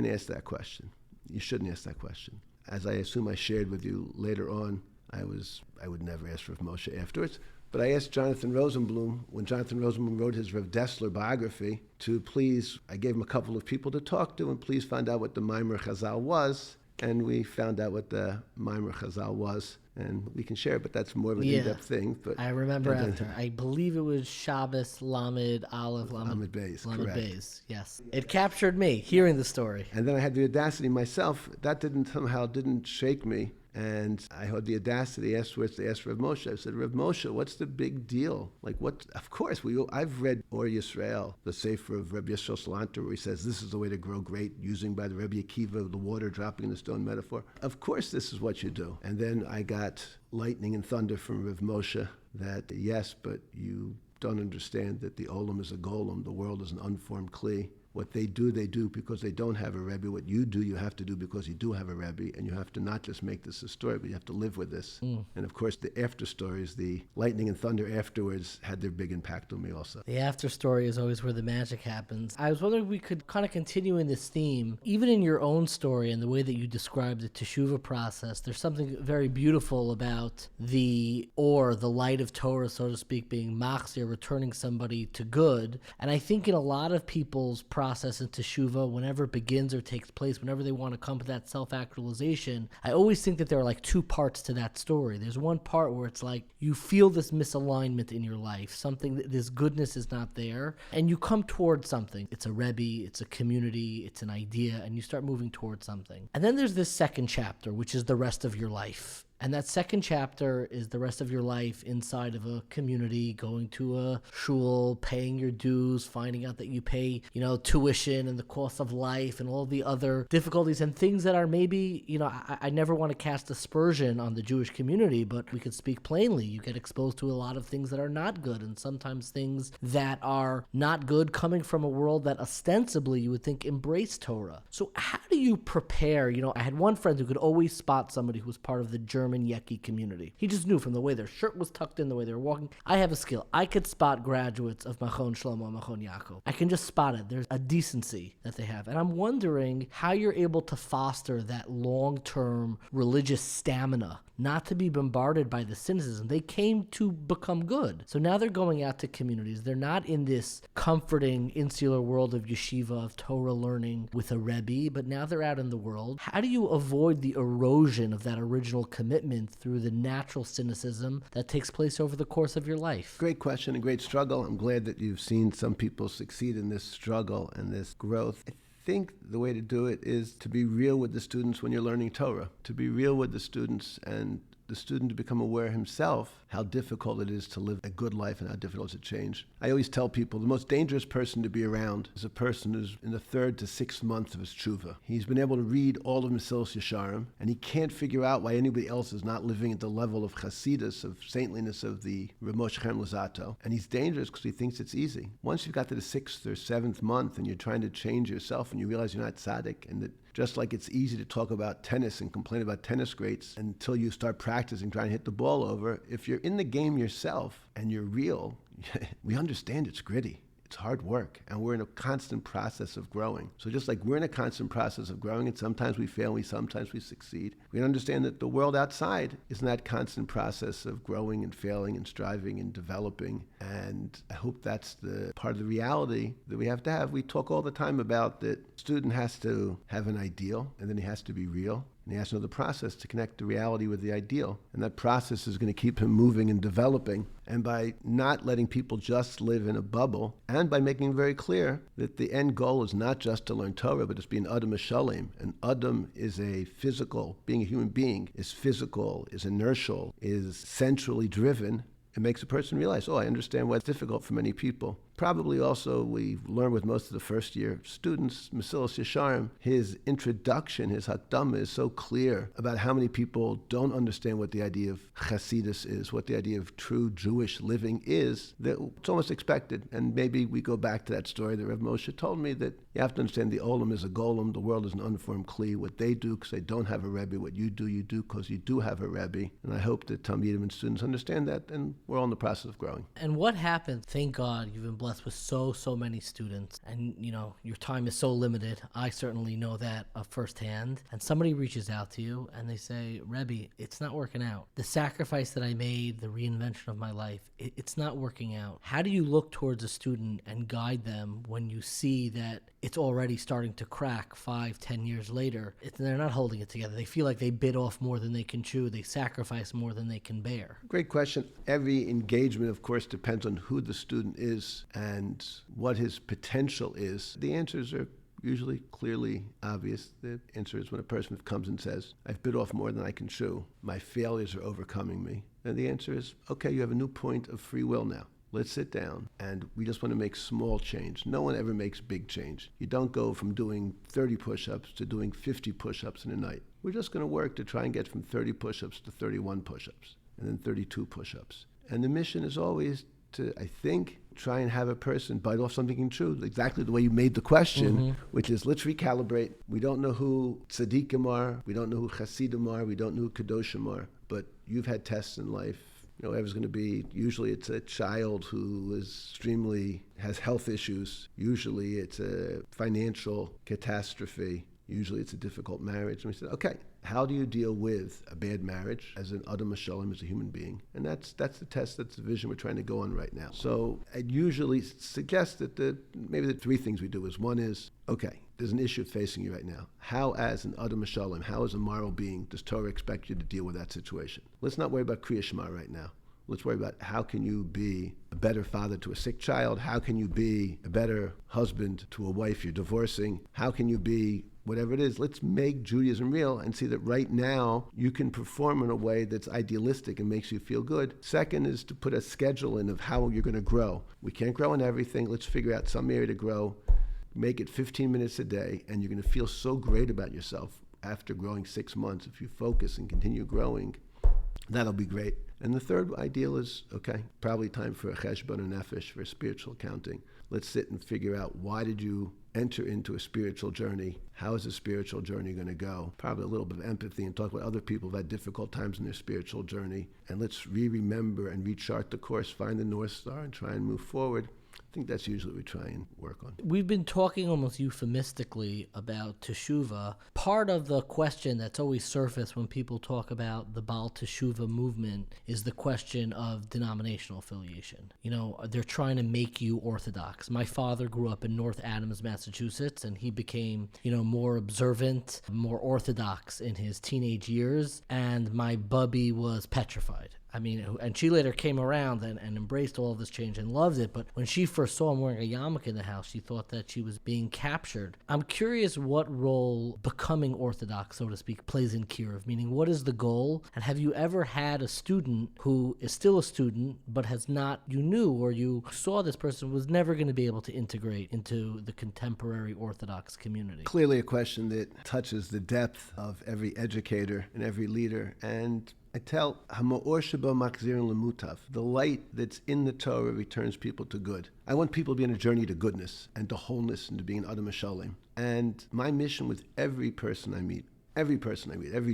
ask that question. You shouldn't ask that question. As I assume I shared with you later on, I would never ask Rav Moshe afterwards. But I asked Jonathan Rosenblum, when Jonathan Rosenblum wrote his Rav Dessler biography, to please, I gave him a couple of people to talk to, and please find out what the Maimer Chazal was. And we found out what the Maimer Chazal was, and we can share it, but that's more of an in-depth thing. But I remember after, I believe it was Shabbos, Lamed, Aleph, Lamed Beis, Lamed correct. Beis, yes. It captured me, hearing the story. And then I had the audacity myself, that didn't shake me. And I had the audacity afterwards to ask Rav Moshe. I said, Rav Moshe, what's the big deal? Like, what? Of course, I've read Or Yisrael, the Sefer of Rabbi Yisrael Salanter, where he says this is the way to grow great, using by the Rabbi Akiva, the water dropping in the stone metaphor. Of course, this is what you do. And then I got lightning and thunder from Rav Moshe that, yes, but you don't understand that the Olam is a golem, the world is an unformed kli. What they do because they don't have a Rebbe. What you do, you have to do because you do have a Rebbe. And you have to not just make this a story, but you have to live with this. And of course, the after stories, the lightning and thunder afterwards, had their big impact on me also. The after story is always where the magic happens. I was wondering if we could kind of continue in this theme. Even in your own story and the way that you describe the Teshuva process, there's something very beautiful about the light of Torah, so to speak, being machzir, returning somebody to good. And I think in a lot of people's process in Teshuva, whenever it begins or takes place, whenever they want to come to that self-actualization, I always think that there are like two parts to that story. There's one part where it's like you feel this misalignment in your life, this goodness is not there, and you come towards something. It's a Rebbe, it's a community, it's an idea, and you start moving towards something. And then there's this second chapter, which is the rest of your life. And that second chapter is the rest of your life inside of a community, going to a shul, paying your dues, finding out that you pay, tuition and the cost of life and all the other difficulties and things that are maybe, I never want to cast aspersion on the Jewish community, but we could speak plainly. You get exposed to a lot of things that are not good, and sometimes things that are not good coming from a world that ostensibly you would think embraced Torah. So how do you prepare? I had one friend who could always spot somebody who was part of the German German Yeki community. He just knew from the way their shirt was tucked in, the way they were walking. I have a skill. I could spot graduates of Machon Shlomo and Machon Yaakov. I can just spot it. There's a decency that they have. And I'm wondering how you're able to foster that long-term religious stamina, not to be bombarded by the cynicism. They came to become good. So now they're going out to communities. They're not in this comforting, insular world of yeshiva, of Torah learning with a Rebbe, but now they're out in the world. How do you avoid the erosion of that original commitment through the natural cynicism that takes place over the course of your life? Great question, a great struggle. I'm glad that you've seen some people succeed in this struggle and this growth. I think the way to do it is to be real with the students when you're learning Torah, to be real with the students and the student to become aware himself how difficult it is to live a good life and how difficult it is to change. I always tell people the most dangerous person to be around is a person who's in the 3rd to 6th month of his Teshuva. He's been able to read all of Mesilas Yesharim, and he can't figure out why anybody else is not living at the level of Chasidus, of saintliness of the Rav Moshe Chaim Luzzatto. And he's dangerous because he thinks it's easy. Once you've got to the 6th or 7th month and you're trying to change yourself and you realize you're not tzaddik, and that just like it's easy to talk about tennis and complain about tennis greats until you start practicing trying to hit the ball over, if you're in the game yourself and you're real, we understand it's gritty. It's hard work, and we're in a constant process of growing. So just like we're in a constant process of growing, and sometimes we fail, and sometimes we succeed, we understand that the world outside is in that constant process of growing and failing and striving and developing. And I hope that's the part of the reality that we have to have. We talk all the time about that student has to have an ideal, and then he has to be real. And he has to know the process to connect the reality with the ideal. And that process is going to keep him moving and developing. And by not letting people just live in a bubble, and by making very clear that the end goal is not just to learn Torah, but it's being Adam Shalem. And Adam is a physical, being a human being, is physical, is inertial, is centrally driven. It makes a person realize, I understand why it's difficult for many people. Probably also we learn with most of the first year students, Mesilas Yesharim, his introduction, his Hakdama is so clear about how many people don't understand what the idea of Chasidus is, what the idea of true Jewish living is, that it's almost expected. And maybe we go back to that story that Rav Moshe told me, that you have to understand the Olam is a golem, the world is an unformed Kli. What they do because they don't have a Rebbe, what you do because you do have a Rebbe. And I hope that Talmidim and students understand that, and we're all in the process of growing. And what happened? Thank God you've been blessed with so many students, and your time is so limited. I certainly know that firsthand. And somebody reaches out to you and they say, Rebbe, it's not working out. The sacrifice that I made, the reinvention of my life, it's not working out. How do you look towards a student and guide them when you see that it's already starting to crack 5-10 years later? They're not holding it together. They feel like they bit off more than they can chew. They sacrifice more than they can bear. Great question. Every engagement, of course, depends on who the student is and what his potential is. The answers are usually clearly obvious. The answer is when a person comes and says, I've bit off more than I can chew. My failures are overcoming me. And the answer is, okay, you have a new point of free will now. Let's sit down, and we just want to make small change. No one ever makes big change. You don't go from doing 30 push-ups to doing 50 push-ups in a night. We're just going to work to try and get from 30 push-ups to 31 push-ups, and then 32 push-ups. And the mission is always to, I think, try and have a person bite off something true, exactly the way you made the question, which is, let's recalibrate. We don't know who tzaddikim are, we don't know who chasidim are, we don't know who kadoshim are, but you've had tests in life. Whoever's going to be, usually it's a child who has health issues. Usually it's a financial catastrophe. Usually it's a difficult marriage. And we said, okay, how do you deal with a bad marriage as an Adam Shalom, as a human being? And that's the test, that's the vision we're trying to go on right now. So I'd usually suggest that maybe the 3 things we do is, one is, okay, there's an issue facing you right now. How, as an Adam Shalom, how as a moral being, does Torah expect you to deal with that situation? Let's not worry about Kriya Shema right now. Let's worry about how can you be a better father to a sick child? How can you be a better husband to a wife you're divorcing? How can you be whatever it is? Let's make Judaism real and see that right now you can perform in a way that's idealistic and makes you feel good. Second is to put a schedule in of how you're going to grow. We can't grow in everything. Let's figure out some area to grow. Make it 15 minutes a day, and you're going to feel so great about yourself after growing 6 months. If you focus and continue growing, that'll be great. And the third ideal is, okay, probably time for a cheshbon and nefesh, for a spiritual accounting. Let's sit and figure out, why did you enter into a spiritual journey. How is the spiritual journey going to go? Probably a little bit of empathy and talk about other people who've had difficult times in their spiritual journey. And let's remember and rechart the course, find the North Star, and try and move forward. I think that's usually what we try and work on. We've been talking almost euphemistically about Teshuva. Part of the question that's always surfaced when people talk about the Baal Teshuva movement is the question of denominational affiliation. They're trying to make you Orthodox. My father grew up in North Adams, Massachusetts, and he became, more observant, more Orthodox in his teenage years, and my bubby was petrified. And she later came around and embraced all of this change and loved it. But when she first saw him wearing a yarmulke in the house, she thought that she was being captured. I'm curious what role becoming Orthodox, so to speak, plays in Kiruv. Meaning, what is the goal? And have you ever had a student who is still a student, but you knew or you saw this person was never going to be able to integrate into the contemporary Orthodox community? Clearly a question that touches the depth of every educator and every leader. And I tell Hama'or sheba machzirin lemutav, the light that's in the Torah returns people to good. I want people to be on a journey to goodness and to wholeness and to being Adam Shalom. And my mission with every person I meet, every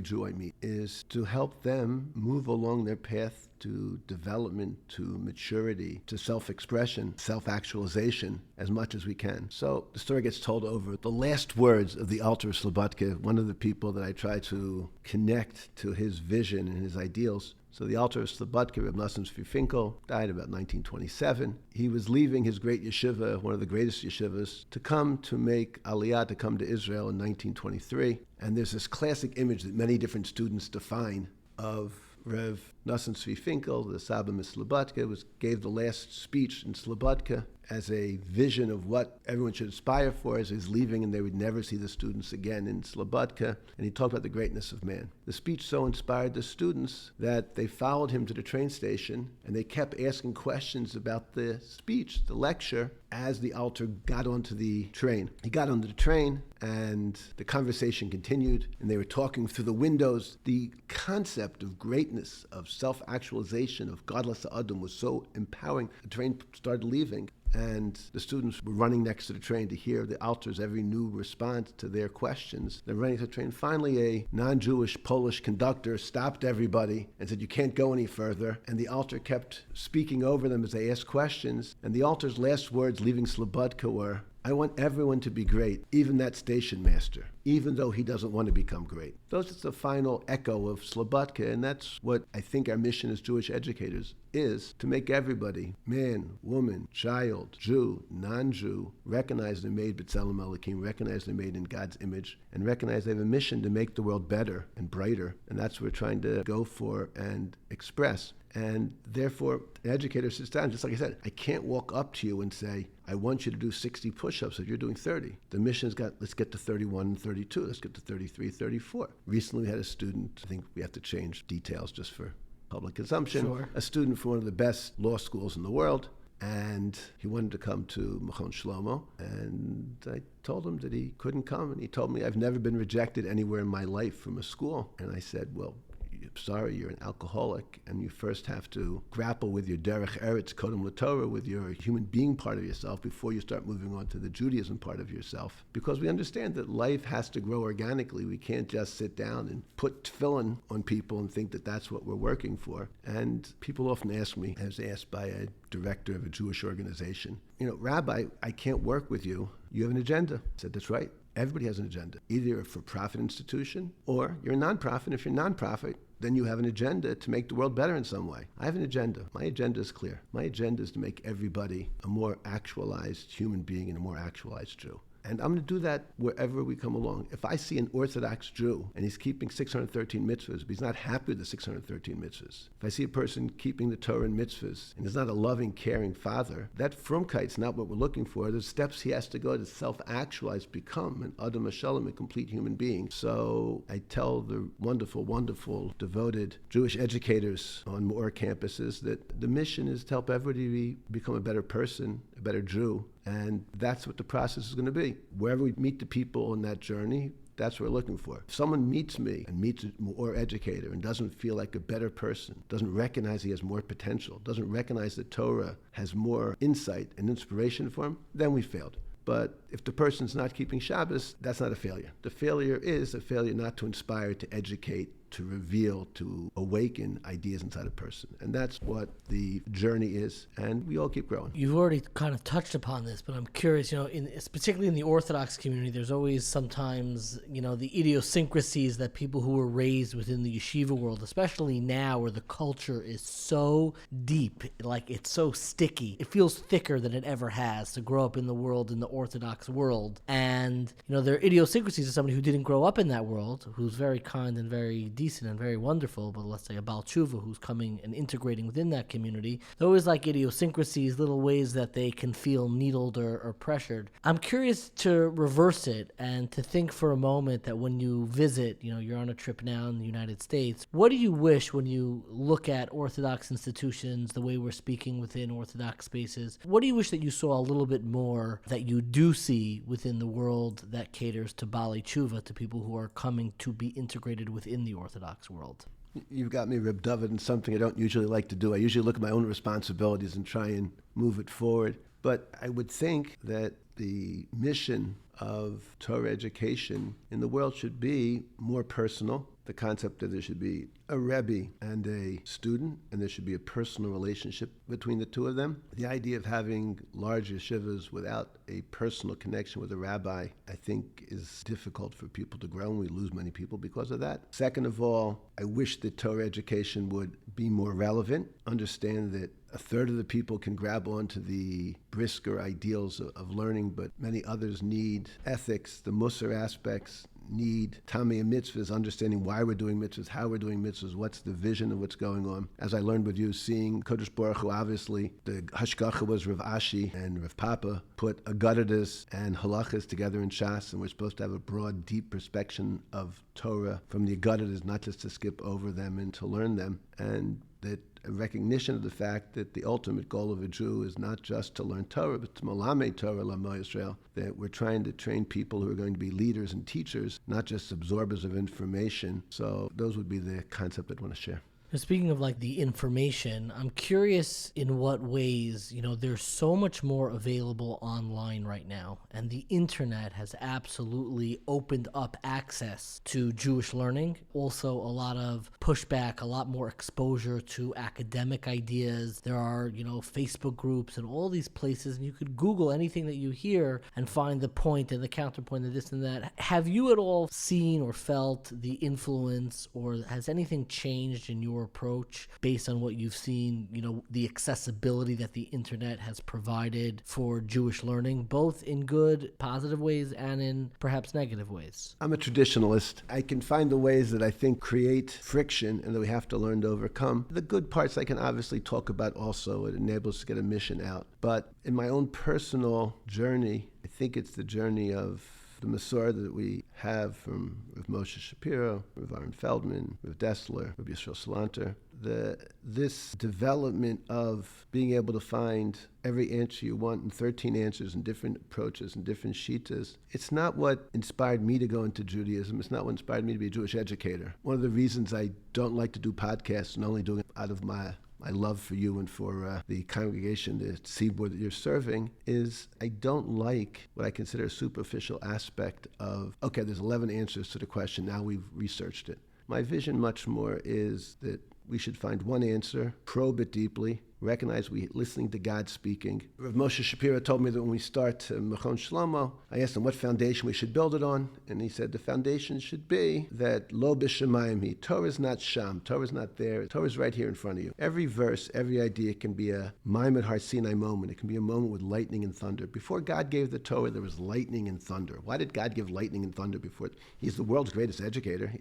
Jew I meet, is to help them move along their path to development, to maturity, to self-expression, self-actualization as much as we can. So the story gets told over the last words of the Alter Slobodka, one of the people that I try to connect to his vision and his ideals. So the Alter Slobodka, Reb Nosson Tzvi Finkel, died about 1927. He was leaving his great yeshiva, one of the greatest yeshivas, to come to make Aliyah, to come to Israel in 1923. And there's this classic image that many different students define of Rev Nosson Tzvi Finkel, the Saba Slobodka, gave the last speech in Slobodka as a vision of what everyone should aspire for as he's leaving, and they would never see the students again in Slobodka. And he talked about the greatness of man. The speech so inspired the students that they followed him to the train station, and they kept asking questions about the speech, the lecture, as the Alter got onto the train. He got onto the train, and the conversation continued, and they were talking through the windows. The concept of greatness, of self-actualization, of Godless Adam was so empowering. The train started leaving, and the students were running next to the train to hear the Alter's every new response to their questions. They're running to the train. Finally, a non-Jewish Polish conductor stopped everybody and said, "You can't go any further." And the Alter kept speaking over them as they asked questions. And the Alter's last words leaving Slobodka were, "I want everyone to be great, even that station master, even though he doesn't want to become great." Those are the final echo of Slobodka, and that's what I think our mission as Jewish educators is, to make everybody, man, woman, child, Jew, non-Jew, recognize they're made b'tzelem Elokim, recognize they're made in God's image, and recognize they have a mission to make the world better and brighter. And that's what we're trying to go for and express. And therefore, an educator sits down, just like I said, I can't walk up to you and say, I want you to do 60 push-ups if you're doing 30. The mission's got, let's get to 31 and 32, let's get to 33, 34. Recently we had a student, I think we have to change details just for public consumption, Sure. A student from one of the best law schools in the world, and he wanted to come to Machon Shlomo, and I told him that he couldn't come, and he told me, I've never been rejected anywhere in my life from a school. And I said, well, sorry, you're an alcoholic, and you first have to grapple with your derech eretz kodem l'Torah, with your human being part of yourself, before you start moving on to the Judaism part of yourself. Because we understand that life has to grow organically. We can't just sit down and put tefillin on people and think that that's what we're working for. And people often ask me, I was asked by a director of a Jewish organization, Rabbi, I can't work with you. You have an agenda. I said, that's right. Everybody has an agenda. Either you're a for-profit institution or you're a nonprofit. If you're a nonprofit, then you have an agenda to make the world better in some way. I have an agenda. My agenda is clear. My agenda is to make everybody a more actualized human being and a more actualized Jew. And I'm going to do that wherever we come along. If I see an Orthodox Jew and he's keeping 613 mitzvahs, but he's not happy with the 613 mitzvahs. If I see a person keeping the Torah and mitzvahs and is not a loving, caring father, that frumkeit's not what we're looking for. There's steps he has to go to self-actualize, become an Adam Shalom, a complete human being. So I tell the wonderful, wonderful, devoted Jewish educators on more campuses that the mission is to help everybody become a better person, a better Jew. And that's what the process is going to be. Wherever we meet the people on that journey, that's what we're looking for. If someone meets me and meets a more educator and doesn't feel like a better person, doesn't recognize he has more potential, doesn't recognize that Torah has more insight and inspiration for him, then we failed. But if the person's not keeping Shabbos, that's not a failure. The failure is a failure not to inspire, to educate, to reveal, to awaken ideas inside a person. And that's what the journey is, and we all keep growing. You've already kind of touched upon this, but I'm curious, particularly in the Orthodox community, there's always sometimes, the idiosyncrasies that people who were raised within the yeshiva world, especially now where the culture is so deep, like it's so sticky. It feels thicker than it ever has to grow up in the Orthodox world. And, there are idiosyncrasies of somebody who didn't grow up in that world, who's very kind and very decent and very wonderful, but let's say a Baal Teshuva who's coming and integrating within that community. They're always like idiosyncrasies, little ways that they can feel needled or pressured. I'm curious to reverse it and to think for a moment that when you visit, you're on a trip now in the United States, what do you wish when you look at Orthodox institutions, the way we're speaking within Orthodox spaces, what do you wish that you saw a little bit more that you do see within the world that caters to Baalei Teshuva, to people who are coming to be integrated within the Orthodox world? You've got me, Reb David, in something I don't usually like to do. I usually look at my own responsibilities and try and move it forward. But I would think that the mission of Torah education in the world should be more personal. The concept that there should be a Rebbe and a student, and there should be a personal relationship between the two of them. The idea of having large yeshivas without a personal connection with a rabbi, I think, is difficult for people to grow, and we lose many people because of that. Second of all, I wish that Torah education would be more relevant, understand that a third of the people can grab onto the brisker ideals of learning, but many others need ethics, the Musar aspects, need Tamei mitzvahs, understanding why we're doing mitzvahs, how we're doing mitzvahs, what's the vision of what's going on. As I learned with you, seeing Kodesh Baruch Hu, obviously, the Hashgacha was Rav Ashi and Rav Papa put Agadas and Halachas together in Shas, and we're supposed to have a broad, deep perspective of Torah from the Agadas, not just to skip over them and to learn them, and that a recognition of the fact that the ultimate goal of a Jew is not just to learn Torah, but to malamed Torah l'Amo Yisrael, that we're trying to train people who are going to be leaders and teachers, not just absorbers of information. So those would be the concept I'd want to share. Speaking of the information, I'm curious in what ways, there's so much more available online right now, and the internet has absolutely opened up access to Jewish learning. Also, a lot of pushback, a lot more exposure to academic ideas. There are, Facebook groups and all these places, and you could Google anything that you hear and find the point and the counterpoint and this and that. Have you at all seen or felt the influence, or has anything changed in your approach based on what you've seen, the accessibility that the internet has provided for Jewish learning, both in good, positive ways and in perhaps negative ways? I'm a traditionalist. I can find the ways that I think create friction and that we have to learn to overcome. The good parts I can obviously talk about also. It enables us to get a mission out. But in my own personal journey, I think it's the journey of the Masorah that we have from Rav Moshe Shapiro, Rav Aaron Feldman, Rav Dessler, Rav Yisrael Salanter, this development of being able to find every answer you want and 13 answers and different approaches and different shittas. It's not what inspired me to go into Judaism. It's not what inspired me to be a Jewish educator. One of the reasons I don't like to do podcasts and only doing it out of my love for you and for the congregation, the seaboard that you're serving, is I don't like what I consider a superficial aspect of, okay, there's 11 answers to the question, now we've researched it. My vision much more is that we should find one answer, probe it deeply, recognize we're listening to God speaking. Rav Moshe Shapiro told me that when we start Mechon Shlomo, I asked him what foundation we should build it on, and he said the foundation should be that Lo B'Shamayim Hi. Torah is not Sham. Torah is not there. Torah is right here in front of you. Every verse, every idea can be a Maimed Har Sinai moment. It can be a moment with lightning and thunder. Before God gave the Torah, there was lightning and thunder. Why did God give lightning and thunder before? He's the world's greatest educator.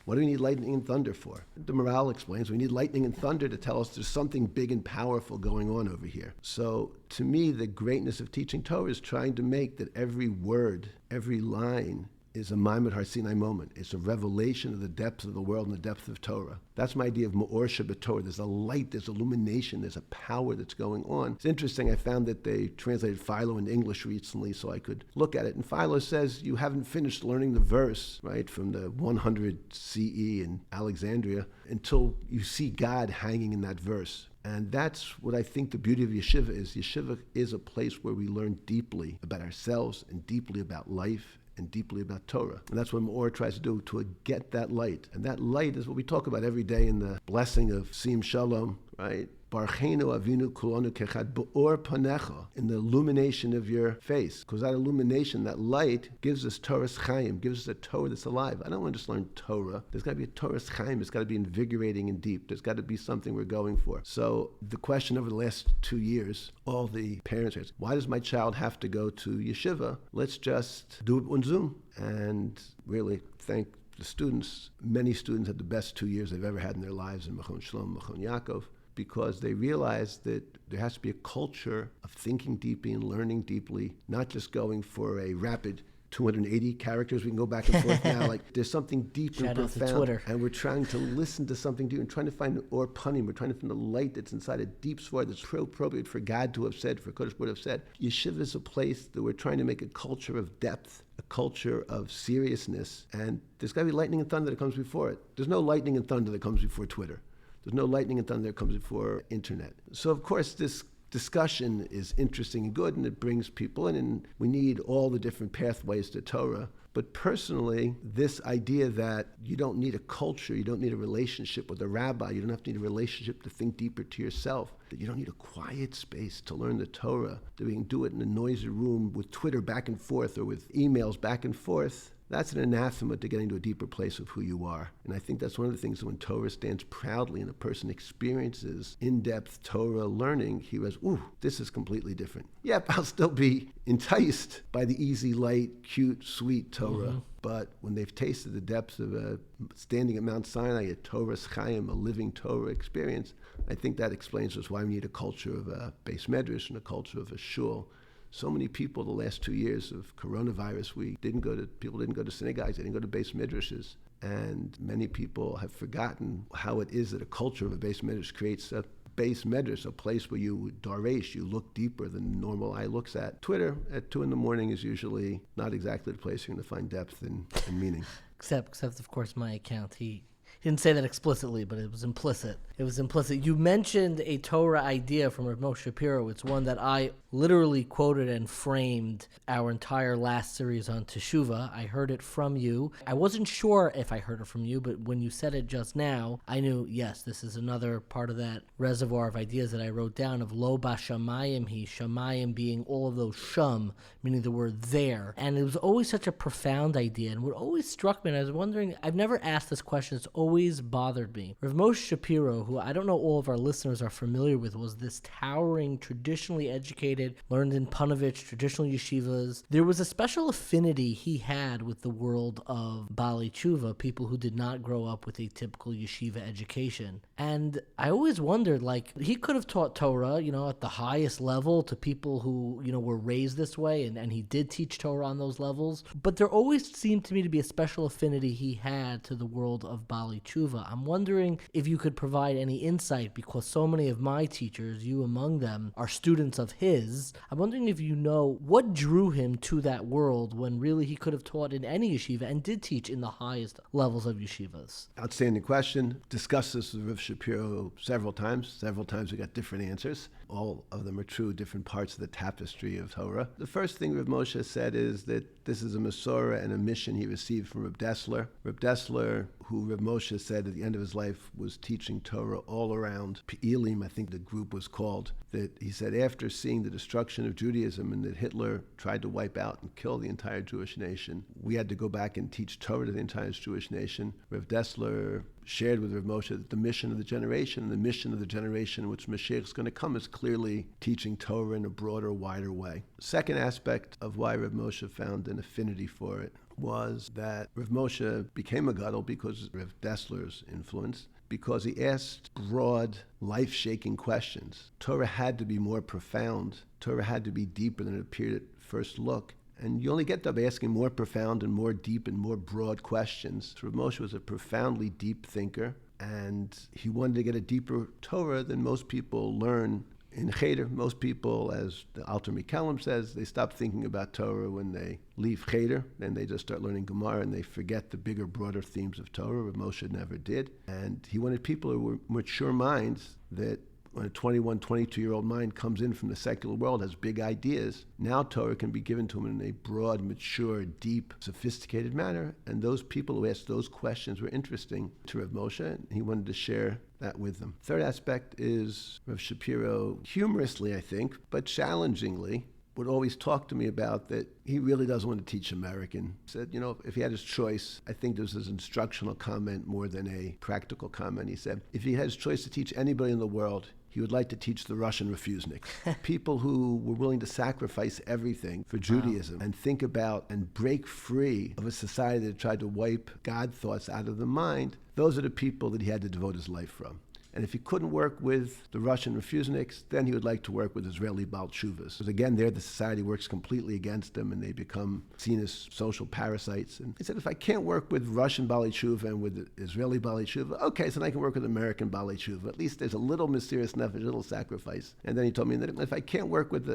What do we need lightning and thunder for? The morale explains we need lightning and thunder to tell us there's something big and powerful going on over here. So to me, the greatness of teaching Torah is trying to make that every word, every line is a Maimed Har Sinai moment. It's a revelation of the depth of the world and the depth of Torah. That's my idea of Me'or Shebetorah. There's a light, there's illumination, there's a power that's going on. It's interesting, I found that they translated Philo into English recently so I could look at it. And Philo says you haven't finished learning the verse, right, from the 100 CE in Alexandria until you see God hanging in that verse. And that's what I think the beauty of yeshiva is. Yeshiva is a place where we learn deeply about ourselves and deeply about life and deeply about Torah. And that's what Me'or tries to do, to get that light. And that light is what we talk about every day in the blessing of Sim Shalom, right? Barchenu avinu kulonu kechad be'or panecha, in the illumination of your face. Because that illumination, that light, gives us Torah's Chaim, gives us a Torah that's alive. I don't want to just learn Torah. There's got to be a Torah's Chaim. It's got to be invigorating and deep. There's got to be something we're going for. So the question over the last 2 years, all the parents ask, why does my child have to go to yeshiva? Let's just do it on Zoom. And really thank the students. Many students had the best 2 years they've ever had in their lives in Machon Shalom, Machon Yaakov, because they realized that there has to be a culture of thinking deeply and learning deeply, not just going for a rapid 280 characters. We can go back and forth now. Like there's something deep and profound, and we're trying to listen to something deep and trying to find or panim. We're trying to find the light that's inside a deep sword that's appropriate for God to have said, for Kodesh Baruch Hu to have said. Yeshiva is a place that we're trying to make a culture of depth, a culture of seriousness, and there's got to be lightning and thunder that comes before it. There's no lightning and thunder that comes before Twitter. There's no lightning and thunder that comes before internet. So of course this discussion is interesting and good, and it brings people in, and we need all the different pathways to Torah. But personally, this idea that you don't need a culture, you don't need a relationship with a rabbi, you don't have to need a relationship to think deeper to yourself, that you don't need a quiet space to learn the Torah, that we can do it in a noisy room with Twitter back and forth or with emails back and forth. That's an anathema to getting to a deeper place of who you are. And I think that's one of the things that when Torah stands proudly and a person experiences in-depth Torah learning, he goes, ooh, this is completely different. Yep, I'll still be enticed by the easy, light, cute, sweet Torah. Mm-hmm. But when they've tasted the depths of standing at Mount Sinai, a Torah's Chaim, a living Torah experience, I think that explains to us why we need a culture of a Beis Medrash and a culture of a shul. So many people the last 2 years of coronavirus, people didn't go to synagogues, they didn't go to Beis Midrashes. And many people have forgotten how it is that a culture of a Beis Midrash creates a Beis Medrash, a place where you daresh, you look deeper than the normal eye looks at. Twitter at 2 a.m. is usually not exactly the place you're going to find depth and meaning. Except of course my account. He didn't say that explicitly, but it was implicit. You mentioned a Torah idea from Rav Moshe Shapiro. It's one that I literally quoted and framed our entire last series on Teshuva. I heard it from you. I wasn't sure if I heard it from you, but when you said it just now, I knew, yes, this is another part of that reservoir of ideas that I wrote down of Lo Ba Shamayim Hi, Shamayim being all of those sham, meaning the word there. And it was always such a profound idea, and what always struck me, and I was wondering, I've never asked this question, it's always bothered me. Rav Moshe Shapiro, who I don't know all of our listeners are familiar with, was this towering, traditionally educated, learned in Panovich, traditional yeshivas. There was a special affinity he had with the world of Baalei Teshuva, people who did not grow up with a typical yeshiva education. And I always wondered, like, he could have taught Torah, at the highest level to people who, were raised this way, and he did teach Torah on those levels. But there always seemed to me to be a special affinity he had to the world of Baalei Teshuva. I'm wondering if you could provide any insight, because so many of my teachers, you among them, are students of his. I'm wondering if you know what drew him to that world when really he could have taught in any yeshiva and did teach in the highest levels of yeshivas. Outstanding question. Discussed this with Rav Shapiro several times. Several times we got different answers. All of them are true, different parts of the tapestry of Torah. The first thing Rav Moshe said is that this is a Masorah and a mission he received from Reb Dessler. Reb Dessler, who Rav Moshe said at the end of his life was teaching Torah all around Pe'ilim, I think the group was called, that he said after seeing the destruction of Judaism and that Hitler tried to wipe out and kill the entire Jewish nation, we had to go back and teach Torah to the entire Jewish nation. Rav Dessler shared with Rav Moshe that the mission of the generation in which Mashiach is going to come is clearly teaching Torah in a broader, wider way. Second aspect of why Rav Moshe found an affinity for it was that Rav Moshe became a gadol because of Rav Dessler's influence, because he asked broad, life-shaking questions. Torah had to be more profound. Torah had to be deeper than it appeared at first look. And you only get by asking more profound and more deep and more broad questions. So Rav Moshe was a profoundly deep thinker, and he wanted to get a deeper Torah than most people learn in Cheder. Most people, as the Alter Mikelem says, they stop thinking about Torah when they leave Cheder, and they just start learning Gemara, and they forget the bigger, broader themes of Torah. Rav Moshe never did. And he wanted people who were mature minds, that when a 21, 22-year-old mind comes in from the secular world, has big ideas, now Torah can be given to him in a broad, mature, deep, sophisticated manner. And those people who asked those questions were interesting to Rav Moshe, and he wanted to share that with them. Third aspect is Rav Shapiro, humorously, I think, but challengingly, would always talk to me about that he really doesn't want to teach American. He said, if he had his choice, I think this is an instructional comment more than a practical comment. He said, if he had his choice to teach anybody in the world, he would like to teach the Russian refuseniks, people who were willing to sacrifice everything for Judaism and think about and break free of a society that tried to wipe God thoughts out of the mind. Those are the people that he had to devote his life from. And if he couldn't work with the Russian refuseniks, then he would like to work with Israeli Baal Teshuvas. Because again, there the society works completely against them, and they become seen as social parasites. And he said, if I can't work with Russian Baal Teshuva and with Israeli Baal Teshuva, okay, so then I can work with American Baal Teshuva. At least there's a little mysterious nefesh, a little sacrifice. And then he told me that if I can't work with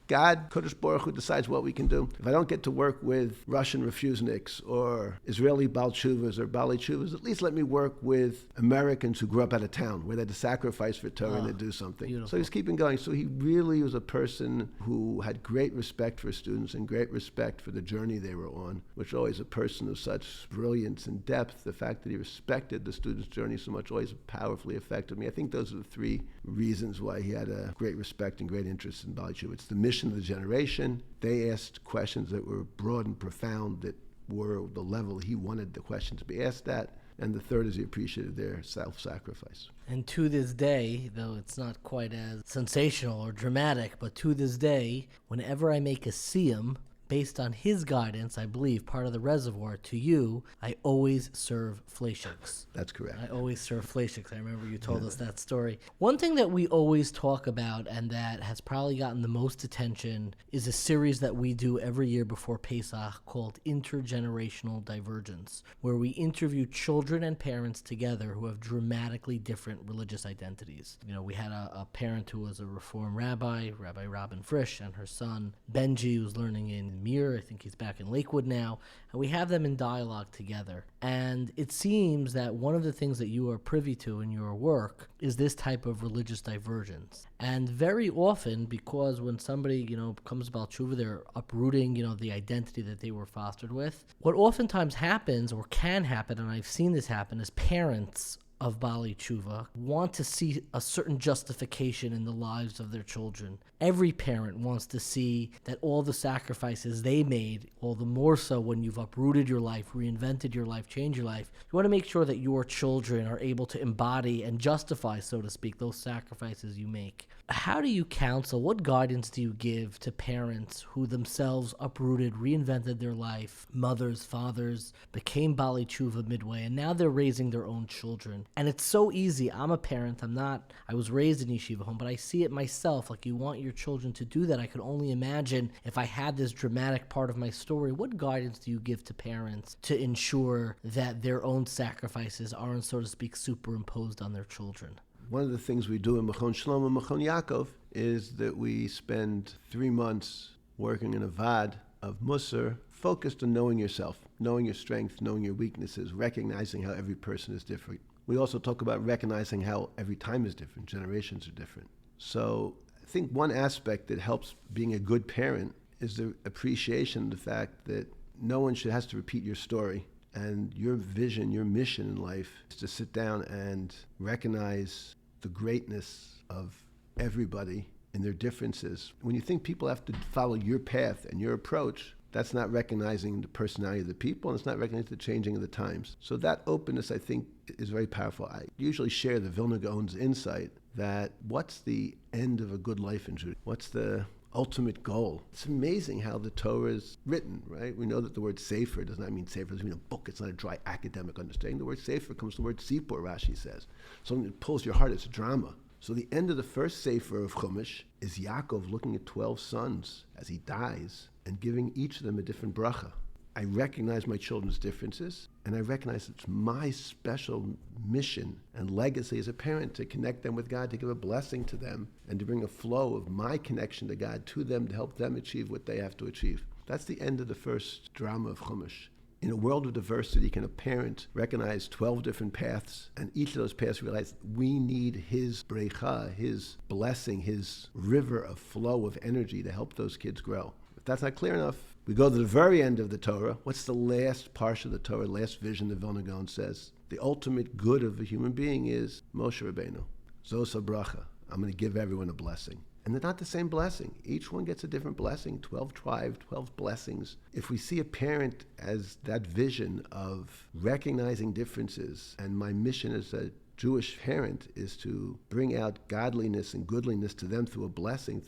God, Kodesh Baruch Hu, decides what we can do. If I don't get to work with Russian refuseniks or Israeli Baal Teshuvas or Baal Teshuvas, at least let me work with Americans who grew up out of town, where they had to sacrifice for Torah and they do something. Beautiful. So he's keeping going. So he really was a person who had great respect for students and great respect for the journey they were on, which always a person of such brilliance and depth, the fact that he respected the students' journey so much always powerfully affected me. I think those are the three reasons why he had a great respect and great interest in Baal Teshuva. It's the mission of the generation. They asked questions that were broad and profound, that were the level he wanted the question to be asked at. And the third is he appreciated their self-sacrifice. And to this day, though it's not quite as sensational or dramatic, but to this day, whenever I make a siyum, based on his guidance, I believe, part of the reservoir to you, I always serve fleishiks. That's correct. I always serve fleishiks. I remember you told us that story. One thing that we always talk about, and that has probably gotten the most attention, is a series that we do every year before Pesach called Intergenerational Divergence, where we interview children and parents together who have dramatically different religious identities. We had a parent who was a Reform rabbi, Rabbi Robin Frisch, and her son Benji, who's learning in Mir. I think he's back in Lakewood now. And we have them in dialogue together. And it seems that one of the things that you are privy to in your work is this type of religious divergence. And very often, because when somebody, becomes about tshuva, they're uprooting, the identity that they were fostered with. What oftentimes happens, or can happen, and I've seen this happen, is parents of Bali Tshuva want to see a certain justification in the lives of their children. Every parent wants to see that all the sacrifices they made, all the more so when you've uprooted your life, reinvented your life, changed your life, you want to make sure that your children are able to embody and justify, so to speak, those sacrifices you make. How do you counsel, what guidance do you give to parents who themselves uprooted, reinvented their life, mothers, fathers, became Bali Tshuva midway, and now they're raising their own children? And it's so easy. I'm a parent. I was raised in yeshiva home, but I see it myself. Like, you want your children to do that. I could only imagine if I had this dramatic part of my story. What guidance do you give to parents to ensure that their own sacrifices aren't, so to speak, superimposed on their children? One of the things we do in Machon Shalom and Machon Yaakov is that we spend 3 months working in a vad of Musar, focused on knowing yourself, knowing your strengths, knowing your weaknesses, recognizing how every person is different. We also talk about recognizing how every time is different, generations are different. So I think one aspect that helps being a good parent is the appreciation of the fact that no one has to repeat your story. And your vision, your mission in life is to sit down and recognize the greatness of everybody in their differences. When you think people have to follow your path and your approach, that's not recognizing the personality of the people, and it's not recognizing the changing of the times. So that openness, I think, is very powerful. I usually share the Vilna Gaon's insight that what's the end of a good life in Judaism? What's the ultimate goal? It's amazing how the Torah is written, right? We know that the word sefer does not mean sefer, it doesn't mean a book. It's not a dry academic understanding. The word sefer comes from the word sipur, Rashi says. Something that pulls your heart, it's a drama. So the end of the first sefer of Chumash is Yaakov looking at 12 sons as he dies and giving each of them a different bracha. I recognize my children's differences, and I recognize it's my special mission and legacy as a parent to connect them with God, to give a blessing to them, and to bring a flow of my connection to God to them to help them achieve what they have to achieve. That's the end of the first drama of Chumash. In a world of diversity, can a parent recognize 12 different paths, and each of those paths realize we need his brecha, his blessing, his river of flow of energy to help those kids grow. If that's not clear enough, we go to the very end of the Torah. What's the last parsha of the Torah, last vision the Vilna Gaon says? The ultimate good of a human being is Moshe Rabbeinu. Zos bracha. I'm going to give everyone a blessing. And they're not the same blessing. Each one gets a different blessing, 12 tribes, 12 blessings. If we see a parent as that vision of recognizing differences, and my mission as a Jewish parent is to bring out godliness and goodliness to them through a blessing,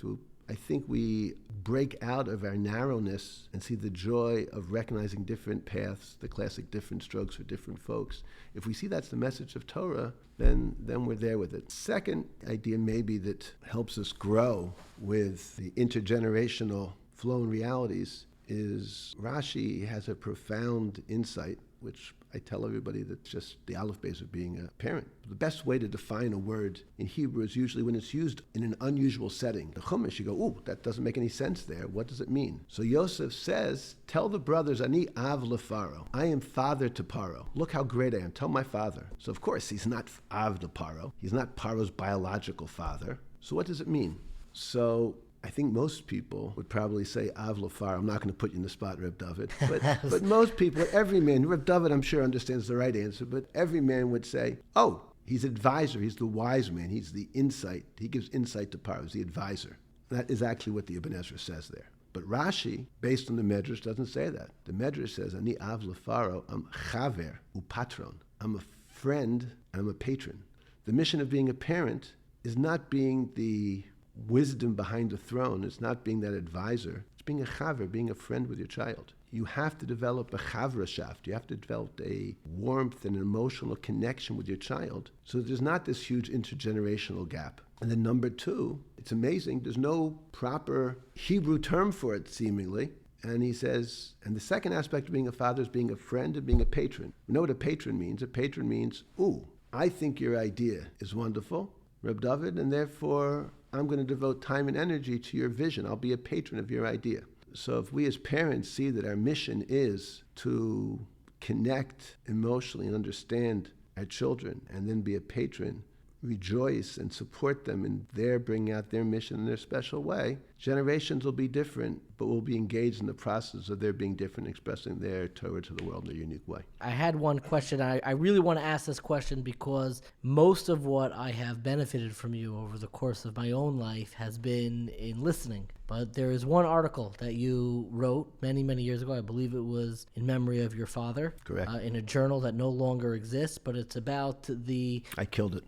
I think we break out of our narrowness and see the joy of recognizing different paths, the classic different strokes for different folks. If we see that's the message of Torah, then we're there with it. Second idea maybe that helps us grow with the intergenerational flow and realities is Rashi has a profound insight, which I tell everybody that's just the aleph base of being a parent. The best way to define a word in Hebrew is usually when it's used in an unusual setting. The Chumash, you go, ooh, that doesn't make any sense there. What does it mean? So Yosef says, tell the brothers, Ani av lefaro. I am father to Paro. Look how great I am. Tell my father. So of course, he's not av to Paro. He's not Paro's biological father. So what does it mean? So I think most people would probably say Av Lafar. I'm not going to put you in the spot, Reb David. But most people, every man, Reb David I'm sure understands the right answer, but every man would say, oh, he's advisor. He's the wise man. He's the insight. He gives insight to Paro. He's the advisor. That is actually what the Ibn Ezra says there. But Rashi, based on the Medrash, doesn't say that. The Medrash says, Ani Av Lafaro, I'm chaver upatron. I'm a friend, I'm a patron. The mission of being a parent is not being the wisdom behind the throne. It's not being that advisor. It's being a chaver, being a friend with your child. You have to develop a chavrashaft. You have to develop a warmth and an emotional connection with your child so that there's not this huge intergenerational gap. And then number two, it's amazing, there's no proper Hebrew term for it, seemingly. And he says, and the second aspect of being a father is being a friend and being a patron. We know what a patron means. A patron means, ooh, I think your idea is wonderful, Reb David, and therefore I'm going to devote time and energy to your vision. I'll be a patron of your idea. So if we as parents see that our mission is to connect emotionally and understand our children and then be a patron, rejoice and support them in their bringing out their mission in their special way, generations will be different, but we'll be engaged in the process of their being different, expressing their Torah to the world in a unique way. I had one question. I really want to ask this question because most of what I have benefited from you over the course of my own life has been in listening. But there is one article that you wrote many, many years ago. I believe it was in memory of your father. Correct. In a journal that no longer exists, but it's about I killed it.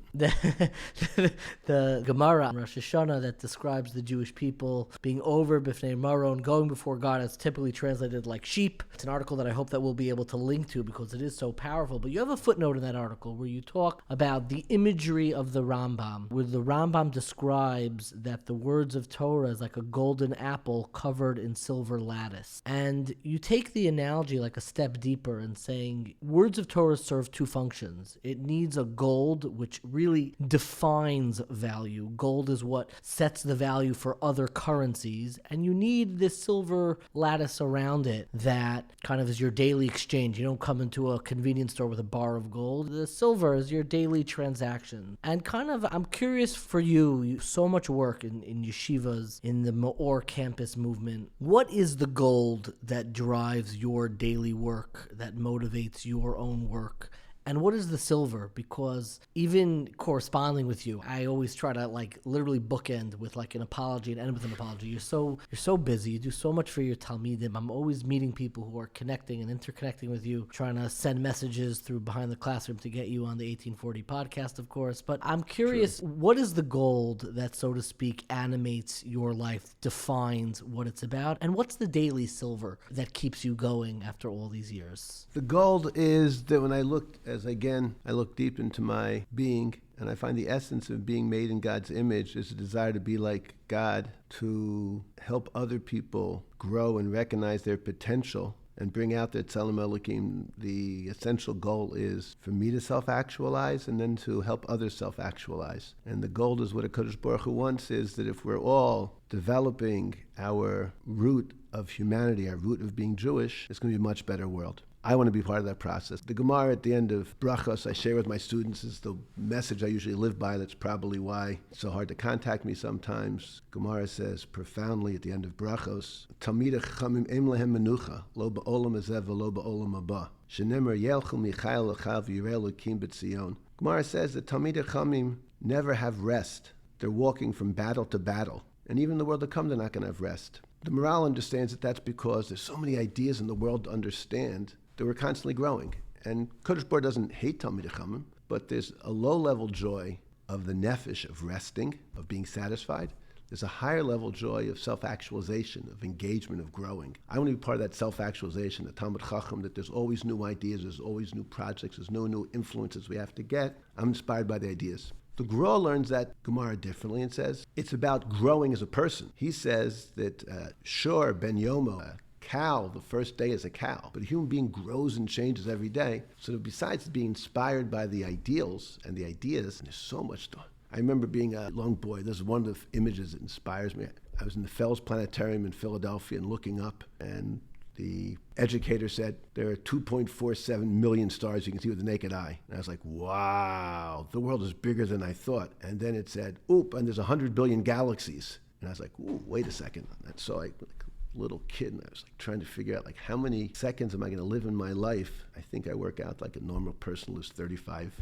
The Gemara in Rosh Hashanah that describes the Jewish people being over b'fnei Maron, going before God. It's typically translated like sheep. It's an article that I hope that we'll be able to link to because it is so powerful. But you have a footnote in that article where you talk about the imagery of the Rambam, where the Rambam describes that the words of Torah is like a golden apple covered in silver lattice. And you take the analogy like a step deeper and saying words of Torah serve two functions. It needs a gold, which really defines value. Gold is what sets the value for other currencies. And you need this silver lattice around it that kind of is your daily exchange. You don't come into a convenience store with a bar of gold. The silver is your daily transaction. And kind of, I'm curious for you so much work in yeshivas, in the Me'or campus movement. What is the gold that drives your daily work, that motivates your own work? And what is the silver? Because even corresponding with you, I always try to like literally bookend with like an apology and end with an apology. You're so busy. You do so much for your Talmidim. I'm always meeting people who are connecting and interconnecting with you, trying to send messages through Behind the Classroom to get you on the 1840 podcast, of course. But I'm curious, What is the gold that, so to speak, animates your life, defines what it's about? And what's the daily silver that keeps you going after all these years? The gold is that when I look at as again, I look deep into my being, and I find the essence of being made in God's image is a desire to be like God, to help other people grow and recognize their potential and bring out their Tzelem Elokim. The essential goal is for me to self-actualize and then to help others self-actualize. And the goal is what HaKadosh Baruch Hu wants, is that if we're all developing our root of humanity, our root of being Jewish, it's going to be a much better world. I want to be part of that process. The Gemara at the end of Brachos I share with my students is the message I usually live by. That's probably why it's so hard to contact me sometimes. Gemara says profoundly at the end of Brachos, Talmidei Chachamim em lehem menucha, lo ba'olam hazeh v'lo ba'olam haba. Shenemer yelchu michayil l'chal v'yirei Elokim b'tzion. Gemara says that Talmidei Chachamim never have rest. They're walking from battle to battle. And even in the world to come, they're not going to have rest. The morale understands that that's because there's so many ideas in the world to understand that we're constantly growing. And Kodesh Baruch doesn't hate Talmidei Chachamim, but there's a low-level joy of the nefesh, of resting, of being satisfied. There's a higher-level joy of self-actualization, of engagement, of growing. I want to be part of that self-actualization, the Talmid Chacham, that there's always new ideas, there's always new projects, there's no new influences we have to get. I'm inspired by the ideas. The Gra learns that Gemara differently and says it's about growing as a person. He says that Shor ben Yomo, cow, the first day is a cow, but a human being grows and changes every day. So besides being inspired by the ideals and the ideas, there's so much to. I remember being a young boy. This is one of the images that inspires me. I was in the Fels Planetarium in Philadelphia and looking up, and the educator said, there are 2.47 million stars you can see with the naked eye. And I was like, wow, the world is bigger than I thought. And then it said, oop, and there's 100 billion galaxies. And I was like, ooh, wait a second. And so I little kid, and I was like trying to figure out like how many seconds am I going to live in my life. I think I work out like a normal person lives 35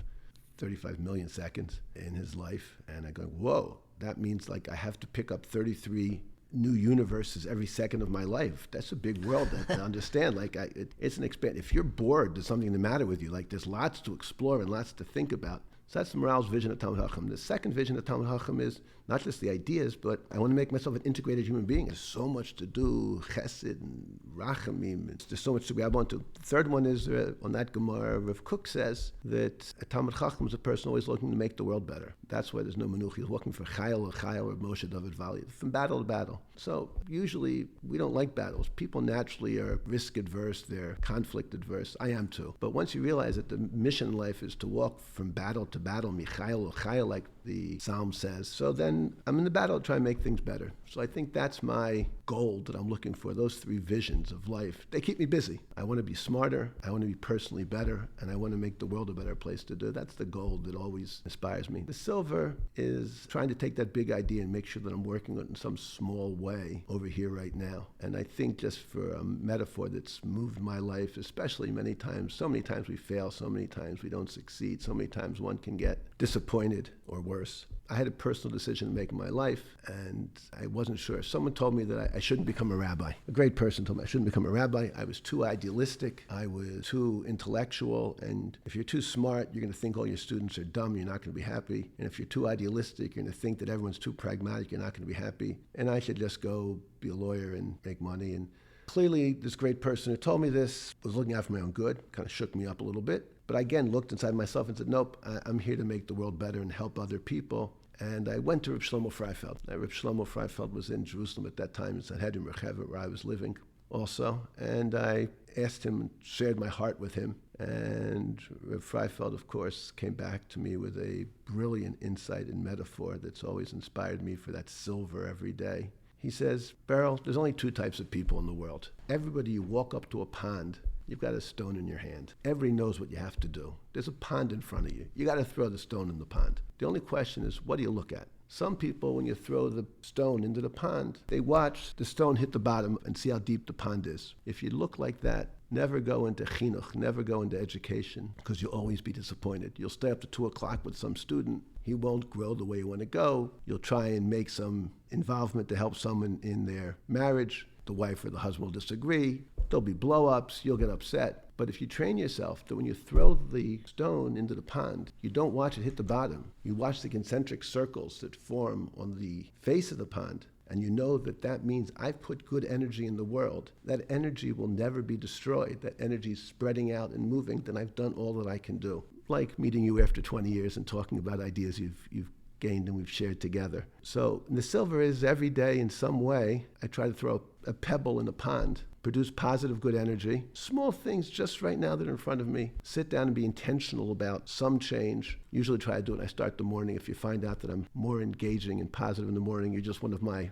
million seconds in his life, and I go, whoa, that means like I have to pick up 33 new universes every second of my life. That's a big world to understand. Like it's an expand. If you're bored, there's something the matter with you. Like there's lots to explore and lots to think about. So that's the morale's vision of Talmid Chacham. The second vision of Talmid Chacham is not just the ideas, but I want to make myself an integrated human being. There's so much to do, chesed and rachamim. There's so much to grab onto. The third one is, on that Gemara, Rav Kook says that a Talmid Chacham is a person always looking to make the world better. That's why there's no menuch. He's looking for chayil or Moshe David Valley, from battle to battle. So usually we don't like battles. People naturally are risk adverse, they're conflict adverse. I am too. But once you realize that the mission in life is to walk from battle to battle, michayil chayil, like the Psalm says, so then I'm in the battle to try and make things better. So I think that's my goal that I'm looking for, those three visions of life. They keep me busy. I want to be smarter, I want to be personally better, and I want to make the world a better place to do. That's the goal that always inspires me. The silver is trying to take that big idea and make sure that I'm working on it in some small way over here right now. And I think just for a metaphor that's moved my life, especially many times, so many times we fail, so many times we don't succeed, so many times one can get disappointed or worse. I had a personal decision to make in my life, and I wasn't sure. Someone told me that I shouldn't become a rabbi. A great person told me I shouldn't become a rabbi. I was too idealistic. I was too intellectual. And if you're too smart, you're going to think all your students are dumb. You're not going to be happy. And if you're too idealistic, you're going to think that everyone's too pragmatic. You're not going to be happy. And I should just go be a lawyer and make money. And clearly, this great person who told me this was looking out for my own good, kind of shook me up a little bit. But I again looked inside myself and said, nope, I'm here to make the world better and help other people. And I went to Reb Shlomo Freifeld. Reb Shlomo Freifeld was in Jerusalem at that time. It's at Hedron Rechevet, where I was living also. And I asked him and shared my heart with him. And Reb Freifeld, of course, came back to me with a brilliant insight and metaphor that's always inspired me for that silver every day. He says, Beryl, there's only two types of people in the world. Everybody, you walk up to a pond, you've got a stone in your hand. Everybody knows what you have to do. There's a pond in front of you. You got to throw the stone in the pond. The only question is, what do you look at? Some people, when you throw the stone into the pond, they watch the stone hit the bottom and see how deep the pond is. If you look like that, never go into chinuch, never go into education, because you'll always be disappointed. You'll stay up to 2 o'clock with some student. He won't grow the way you want to go. You'll try and make some involvement to help someone in their marriage. The wife or the husband will disagree. There'll be blow-ups. You'll get upset. But if you train yourself that when you throw the stone into the pond, you don't watch it hit the bottom. You watch the concentric circles that form on the face of the pond. and you know that means I've put good energy in the world, that energy will never be destroyed, that energy is spreading out and moving, then I've done all that I can do. Like meeting you after 20 years and talking about ideas you've gained and we've shared together. So the silver is every day in some way, I try to throw a pebble in a pond, produce positive, good energy. Small things just right now that are in front of me. Sit down and be intentional about some change. Usually try to do it when I start the morning. If you find out that I'm more engaging and positive in the morning, you're just one of my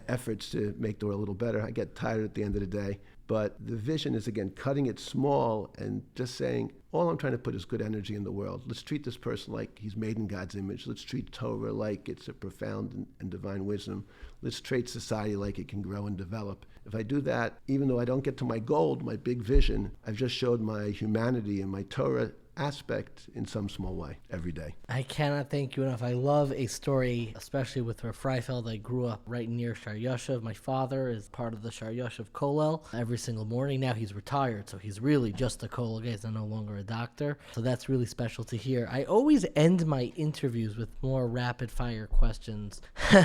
efforts to make the world a little better. I get tired at the end of the day. But the vision is, again, cutting it small and just saying, all I'm trying to put is good energy in the world. Let's treat this person like he's made in God's image. Let's treat Torah like it's a profound and divine wisdom. Let's treat society like it can grow and develop. If I do that, even though I don't get to my goal, my big vision, I've just showed my humanity and my Torah aspect in some small way every day. I cannot thank you enough. I love a story, especially with Rav Freifeld. I grew up right near Shar Yoshev. My father is part of the Shar Yoshev Kollel every single morning. Now he's retired, so he's really just a Kollel guy. He's no longer a doctor. So that's really special to hear. I always end my interviews with more rapid fire questions.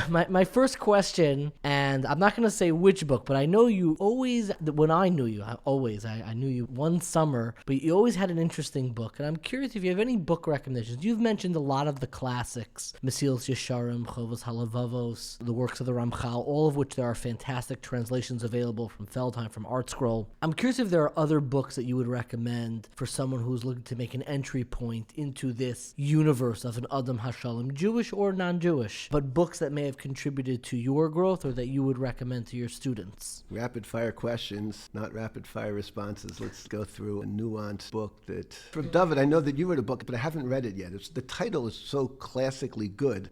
my first question, and I'm not going to say which book, but I know you always, when I knew you, I knew you one summer, but you always had an interesting book. And I'm curious if you have any book recommendations. You've mentioned a lot of the classics, Mesilas Yesharim, Chovos Halavavos, the works of the Ramchal, all of which there are fantastic translations available from Feldheim, from ArtScroll. I'm curious if there are other books that you would recommend for someone who's looking to make an entry point into this universe of an Adam HaShalom, Jewish or non-Jewish, but books that may have contributed to your growth or that you would recommend to your students. Rapid fire questions, not rapid fire responses. Let's go through a nuanced book that, from David, I know that you wrote a book, but I haven't read it yet. The title is so classically good.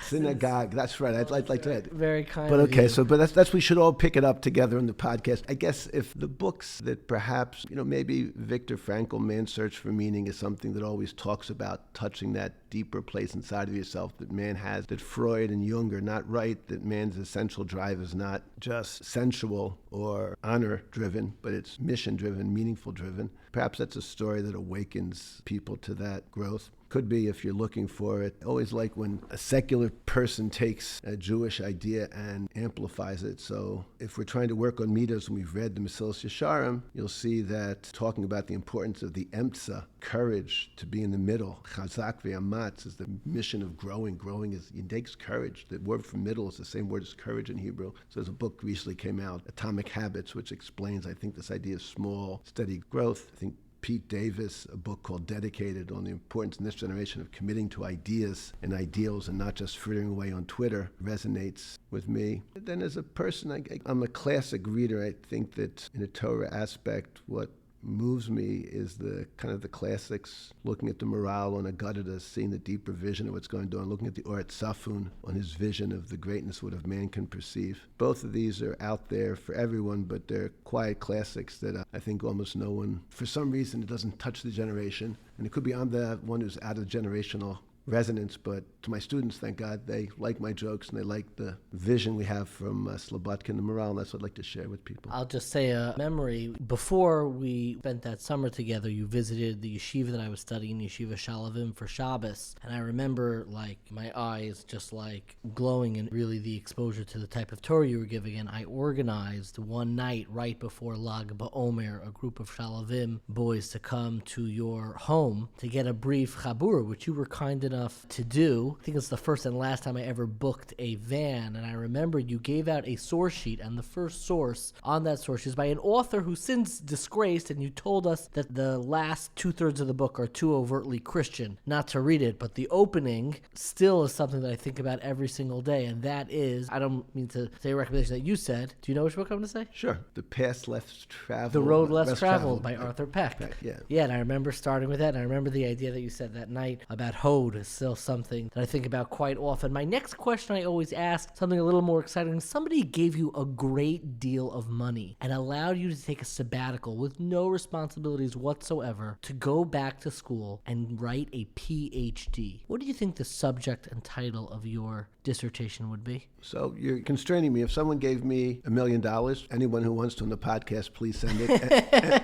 Synagogue. That's right. I'd like to read it. Very kind. But of okay, you. so that's we should all pick it up together in the podcast. I guess if the books that perhaps, maybe Viktor Frankl, Man's Search for Meaning, is something that always talks about touching that deeper place inside of yourself that man has, that Freud and Jung are not right, that man's essential drive is not just sensual or honor-driven, but it's mission-driven, meaningful-driven. Perhaps that's a story that awakens people to that growth. Could be, if you're looking for it. I always like when a secular person takes a Jewish idea and amplifies it. So if we're trying to work on midas and we've read the Mesilas Yesharim, you'll see that talking about the importance of the emtza, courage to be in the middle, chazak ve'amatz, is the mission of growing. Growing it takes courage. The word for middle is the same word as courage in Hebrew. So there's a book recently came out, Atomic Habits, which explains, I think, this idea of small, steady growth. I think Pete Davis, a book called Dedicated, on the importance in this generation of committing to ideas and ideals and not just frittering away on Twitter, resonates with me. And then as a person, I'm a classic reader. I think that in a Torah aspect, what moves me is the kind of the classics, looking at the morale on Agadah, seeing the deeper vision of what's going on, looking at the Oret Safun on his vision of the greatness of what man can perceive. Both of these are out there for everyone, but they're quiet classics that I think almost no one, for some reason, it doesn't touch the generation. And it could be I'm the one who's out of generational resonance, but to my students, thank God, they like my jokes and they like the vision we have from Slobodkin and morale, and that's what I'd like to share with people. I'll just say a memory. Before we spent that summer together, you visited the yeshiva that I was studying, Yeshiva Shalavim, for Shabbos, and I remember my eyes just glowing, and really the exposure to the type of Torah you were giving. And I organized one night right before Lag BaOmer a group of Shalavim boys to come to your home to get a brief chabur, which you were kind enough to do. I think it's the first and last time I ever booked a van, and I remember you gave out a source sheet, and the first source on that source is by an author who since disgraced, and you told us that the last 2/3 of the book are too overtly Christian not to read it, but the opening still is something that I think about every single day, and that is, I don't mean to say a recommendation that you said. Do you know which book I'm going to say? Sure. The Path Less Traveled. The Road Less Traveled by Arthur Peck. Yeah, and I remember starting with that, and I remember the idea that you said that night about Hode is still something that I think about quite often. My next question I always ask, something a little more exciting. Somebody gave you a great deal of money and allowed you to take a sabbatical with no responsibilities whatsoever to go back to school and write a PhD. What do you think the subject and title of your dissertation would be? So you're constraining me. If someone gave me $1 million, anyone who wants to on the podcast, please send it.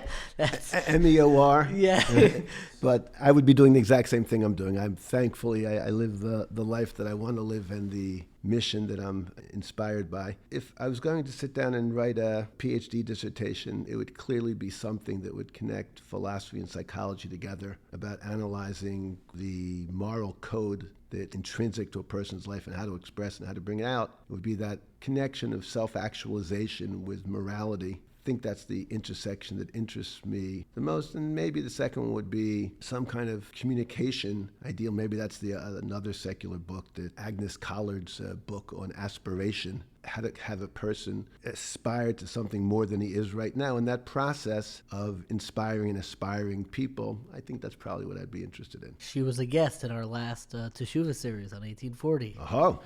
MEOR. Yeah. But I would be doing the exact same thing I'm doing. I'm thank thankfully, I live the life that I want to live and the mission that I'm inspired by. If I was going to sit down and write a PhD dissertation, it would clearly be something that would connect philosophy and psychology together about analyzing the moral code that's intrinsic to a person's life and how to express and how to bring it out. It would be that connection of self-actualization with morality. I think that's the intersection that interests me the most. And maybe the second one would be some kind of communication ideal. Maybe that's another secular book, that Agnes Collard's book on aspiration, how to have a person aspire to something more than he is right now. And that process of inspiring and aspiring people, I think that's probably what I'd be interested in. She was a guest in our last Teshuva series on 1840. Oh.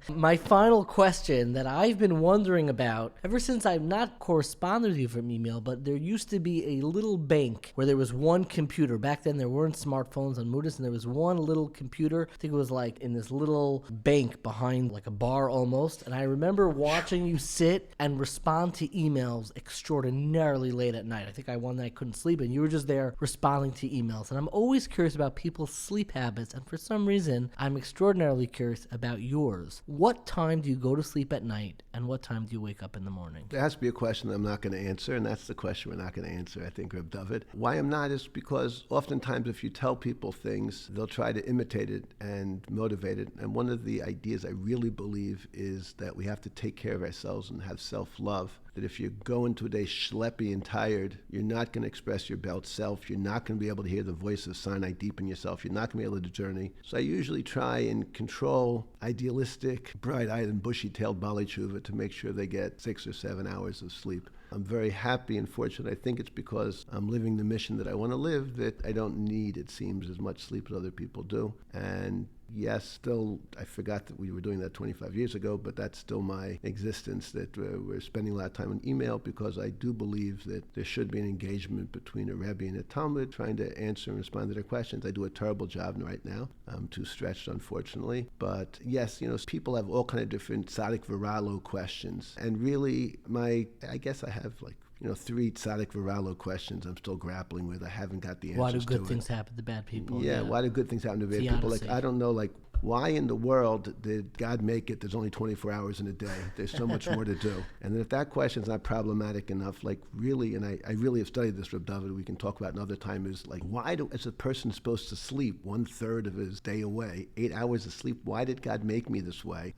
My final question that I've been wondering about ever since I've not corresponded with you from email, but there used to be a little bank where there was one computer. Back then there weren't smartphones on Moody's, and there was one little computer. I think it was like in this little bank behind like a bar almost. And I remember watching you sit and respond to emails extraordinarily late at night. I think one night I couldn't sleep, and you were just there responding to emails. And I'm always curious about people's sleep habits, and for some reason, I'm extraordinarily curious about yours. What time do you go to sleep at night, and what time do you wake up in the morning? There has to be a question that I'm not going to answer, and that's the question we're not going to answer, I think, Reb David. Why I'm not is because oftentimes if you tell people things, they'll try to imitate it and motivate it. And one of the ideas I really believe is that we have to take care of ourselves and have self-love. That if you go into a day schleppy and tired, you're not going to express your best self. You're not going to be able to hear the voice of Sinai deep in yourself. You're not going to be able to journey. So I usually try and control idealistic, bright-eyed and bushy-tailed Bali Tshuva to make sure they get 6 or 7 hours of sleep. I'm very happy and fortunate. I think it's because I'm living the mission that I want to live that I don't need, it seems, as much sleep as other people do. And yes, still, I forgot that we were doing that 25 years ago, but that's still my existence, that we're spending a lot of time on email because I do believe that there should be an engagement between a Rebbe and a Talmud trying to answer and respond to their questions. I do a terrible job right now. I'm too stretched, unfortunately. But yes, people have all kind of different Tzadik Viralo questions. And really, I guess I have 3 Tzadik Viralo questions I'm still grappling with. I haven't got the answers to it. Why do good things happen to bad people? Yeah, why do good things happen to bad people? I don't know, why in the world did God make it? There's only 24 hours in a day. There's so much more to do. And then if that question's not problematic enough, really, and I really have studied this, Reb David, we can talk about another time, is why is a person supposed to sleep 1/3 of his day away, 8 hours of sleep? Why did God make me this way?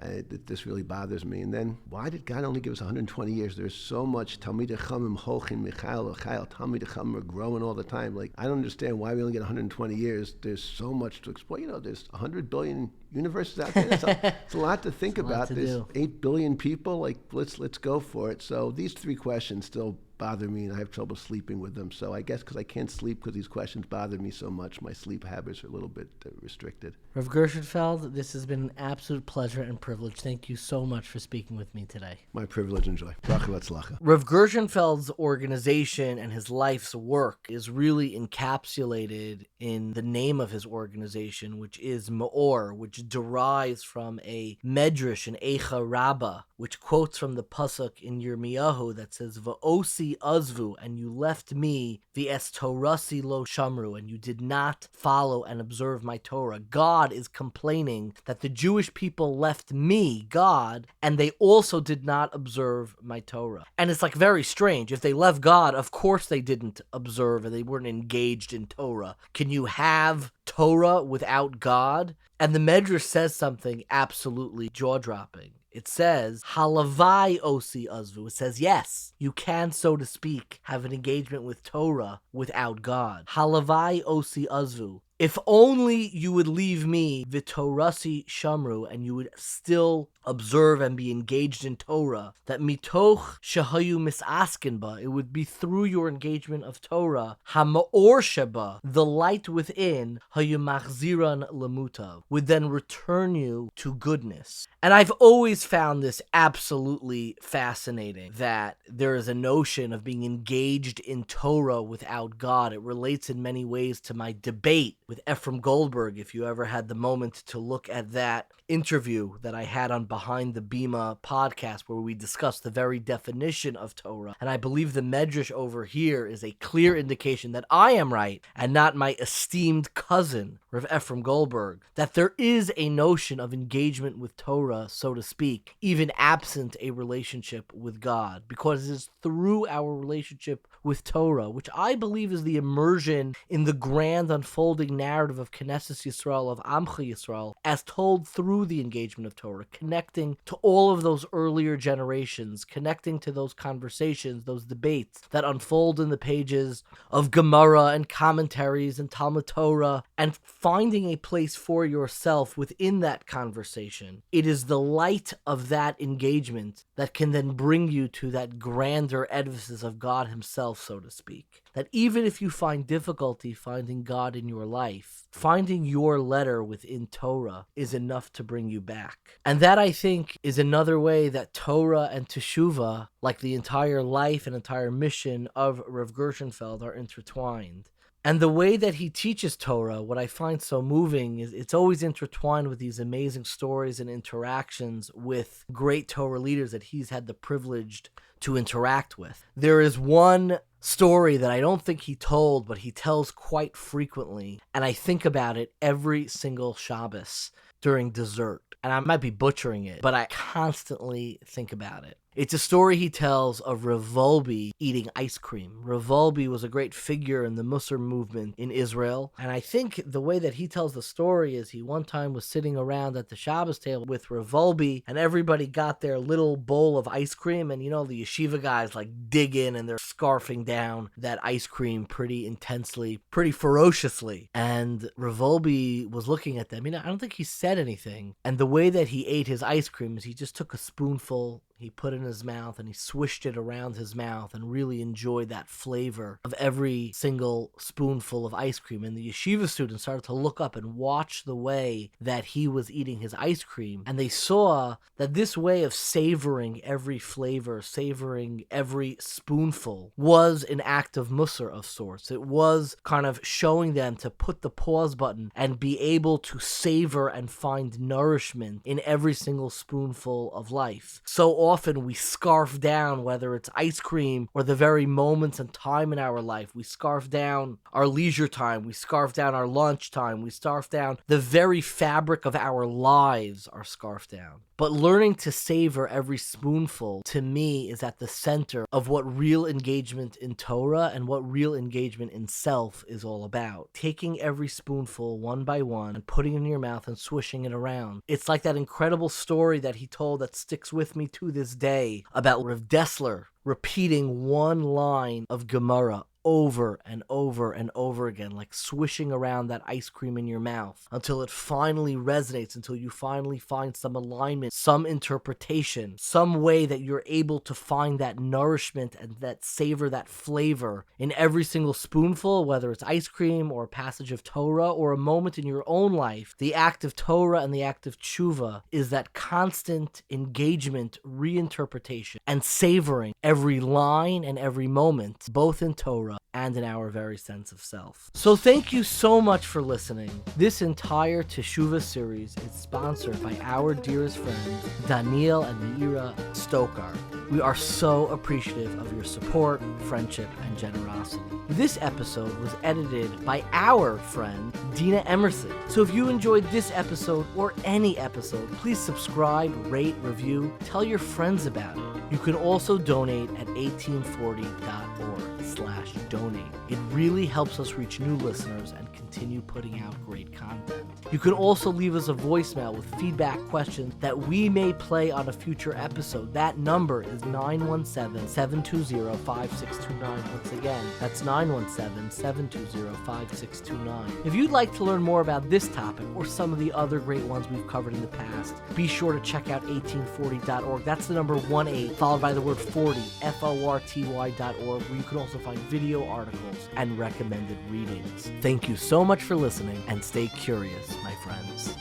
This really bothers me. And then why did God only give us 120 years? There's so much Talmidei Chachamim Hochin Michael Chayil. Talmidei Chachamim are growing all the time. I don't understand why we only get 120 years. There's so much to explore. There's 100 billion universes out there. It's a lot to think about. There's 8 billion people. Let's go for it. So these 3 questions still bother me, and I have trouble sleeping with them. So I guess because I can't sleep because these questions bother me so much, my sleep habits are a little bit restricted. Rabbi Gershenfeld, this has been an absolute pleasure and privilege. Thank you so much for speaking with me today. My privilege and joy. Bracha v'atzlacha. Rabbi Gershenfeld's organization and his life's work is really encapsulated in the name of his organization, which is Me'or, which derives from a medrash, an Eicha Rabbah, which quotes from the pasuk in Yirmiyahu that says, Va'osi azvu, and you left me, v'es torasi lo shamru, and you did not follow and observe my Torah. God is complaining that the Jewish people left me, God, and they also did not observe my Torah. And it's very strange. If they left God, of course they didn't observe and they weren't engaged in Torah. Can you have Torah without God? And the Medrash says something absolutely jaw-dropping. It says, Halavai osi azvu. It says, yes, you can, so to speak, have an engagement with Torah without God. Halavai osi azvu. If only you would leave me, v'torasi shamru, and you would still observe and be engaged in Torah, that mitoch shahayu misaskin ba, it would be through your engagement of Torah, ha'ma'or sheba, the light within, hayu machziran lamutav, would then return you to goodness. And I've always found this absolutely fascinating, that there is a notion of being engaged in Torah without God. It relates in many ways to my debate with Ephraim Goldberg, if you ever had the moment to look at that interview that I had on Behind the Bima podcast where we discussed the very definition of Torah. And I believe the Medrash over here is a clear indication that I am right and not my esteemed cousin, Rav Ephraim Goldberg, that there is a notion of engagement with Torah, so to speak, even absent a relationship with God, because it is through our relationship with Torah, which I believe is the immersion in the grand unfolding narrative of Knesset Yisrael, of Amcha Yisrael, as told through the engagement of Torah, connecting to all of those earlier generations, connecting to those conversations, those debates that unfold in the pages of Gemara and commentaries and Talmud Torah, and finding a place for yourself within that conversation. It is the light of that engagement that can then bring you to that grander edifice of God himself, so to speak. That even if you find difficulty finding God in your life, finding your letter within Torah is enough to bring you back. And that, I think, is another way that Torah and Teshuva, like the entire life and entire mission of Rav Gershenfeld, are intertwined. And the way that he teaches Torah, what I find so moving is it's always intertwined with these amazing stories and interactions with great Torah leaders that he's had the privilege to interact with. There is one story that I don't think he told, but he tells quite frequently, and I think about it every single Shabbos during dessert. And I might be butchering it, but I constantly think about it. It's a story he tells of Rav Wolbe eating ice cream. Rav Wolbe was a great figure in the Musar movement in Israel. And I think the way that he tells the story is he one time was sitting around at the Shabbos table with Rav Wolbe, and everybody got their little bowl of ice cream. And you know, the yeshiva guys like dig in and they're scarfing down that ice cream pretty intensely, pretty ferociously. And Rav Wolbe was looking at them. You know, I don't think he said anything. And the way that he ate his ice cream is he just took a spoonful, he put it in his mouth, and he swished it around his mouth and really enjoyed that flavor of every single spoonful of ice cream. And the yeshiva students started to look up and watch the way that he was eating his ice cream. And they saw that this way of savoring every flavor, savoring every spoonful, was an act of musar of sorts. It was kind of showing them to put the pause button and be able to savor and find nourishment in every single spoonful of life. So often we scarf down, whether it's ice cream or the very moments and time in our life. We scarf down our leisure time. We scarf down our lunch time. We scarf down the very fabric of our lives are scarfed down. But learning to savor every spoonful, to me, is at the center of what real engagement in Torah and what real engagement in self is all about. Taking every spoonful one by one and putting it in your mouth and swishing it around. It's like that incredible story that he told that sticks with me to this day about Rav Dessler repeating one line of Gemara over and over and over again, like swishing around that ice cream in your mouth until it finally resonates, until you finally find some alignment, some interpretation, some way that you're able to find that nourishment and that savor, that flavor in every single spoonful, whether it's ice cream or a passage of Torah or a moment in your own life. The act of Torah and the act of Teshuva is that constant engagement, reinterpretation, and savoring every line and every moment, both in Torah and in our very sense of self. So thank you so much for listening. This entire Teshuva series is sponsored by our dearest friends, Daniel and Meira Stokar. We are so appreciative of your support, friendship, and generosity. This episode was edited by our friend, Dina Emerson. So if you enjoyed this episode or any episode, please subscribe, rate, review, tell your friends about it. You can also donate at 1840.org/donate. It really helps us reach new listeners and continue putting out great content. You can also leave us a voicemail with feedback, questions that we may play on a future episode. That number is 917-720-5629. Once again, that's 917-720-5629. If you'd like to learn more about this topic or some of the other great ones we've covered in the past, be sure to check out 1840.org. That's the number 18, followed by the word 40, FORTY.org, where you can also find video articles and recommended readings. Thank you so much for listening, and stay curious, my friends.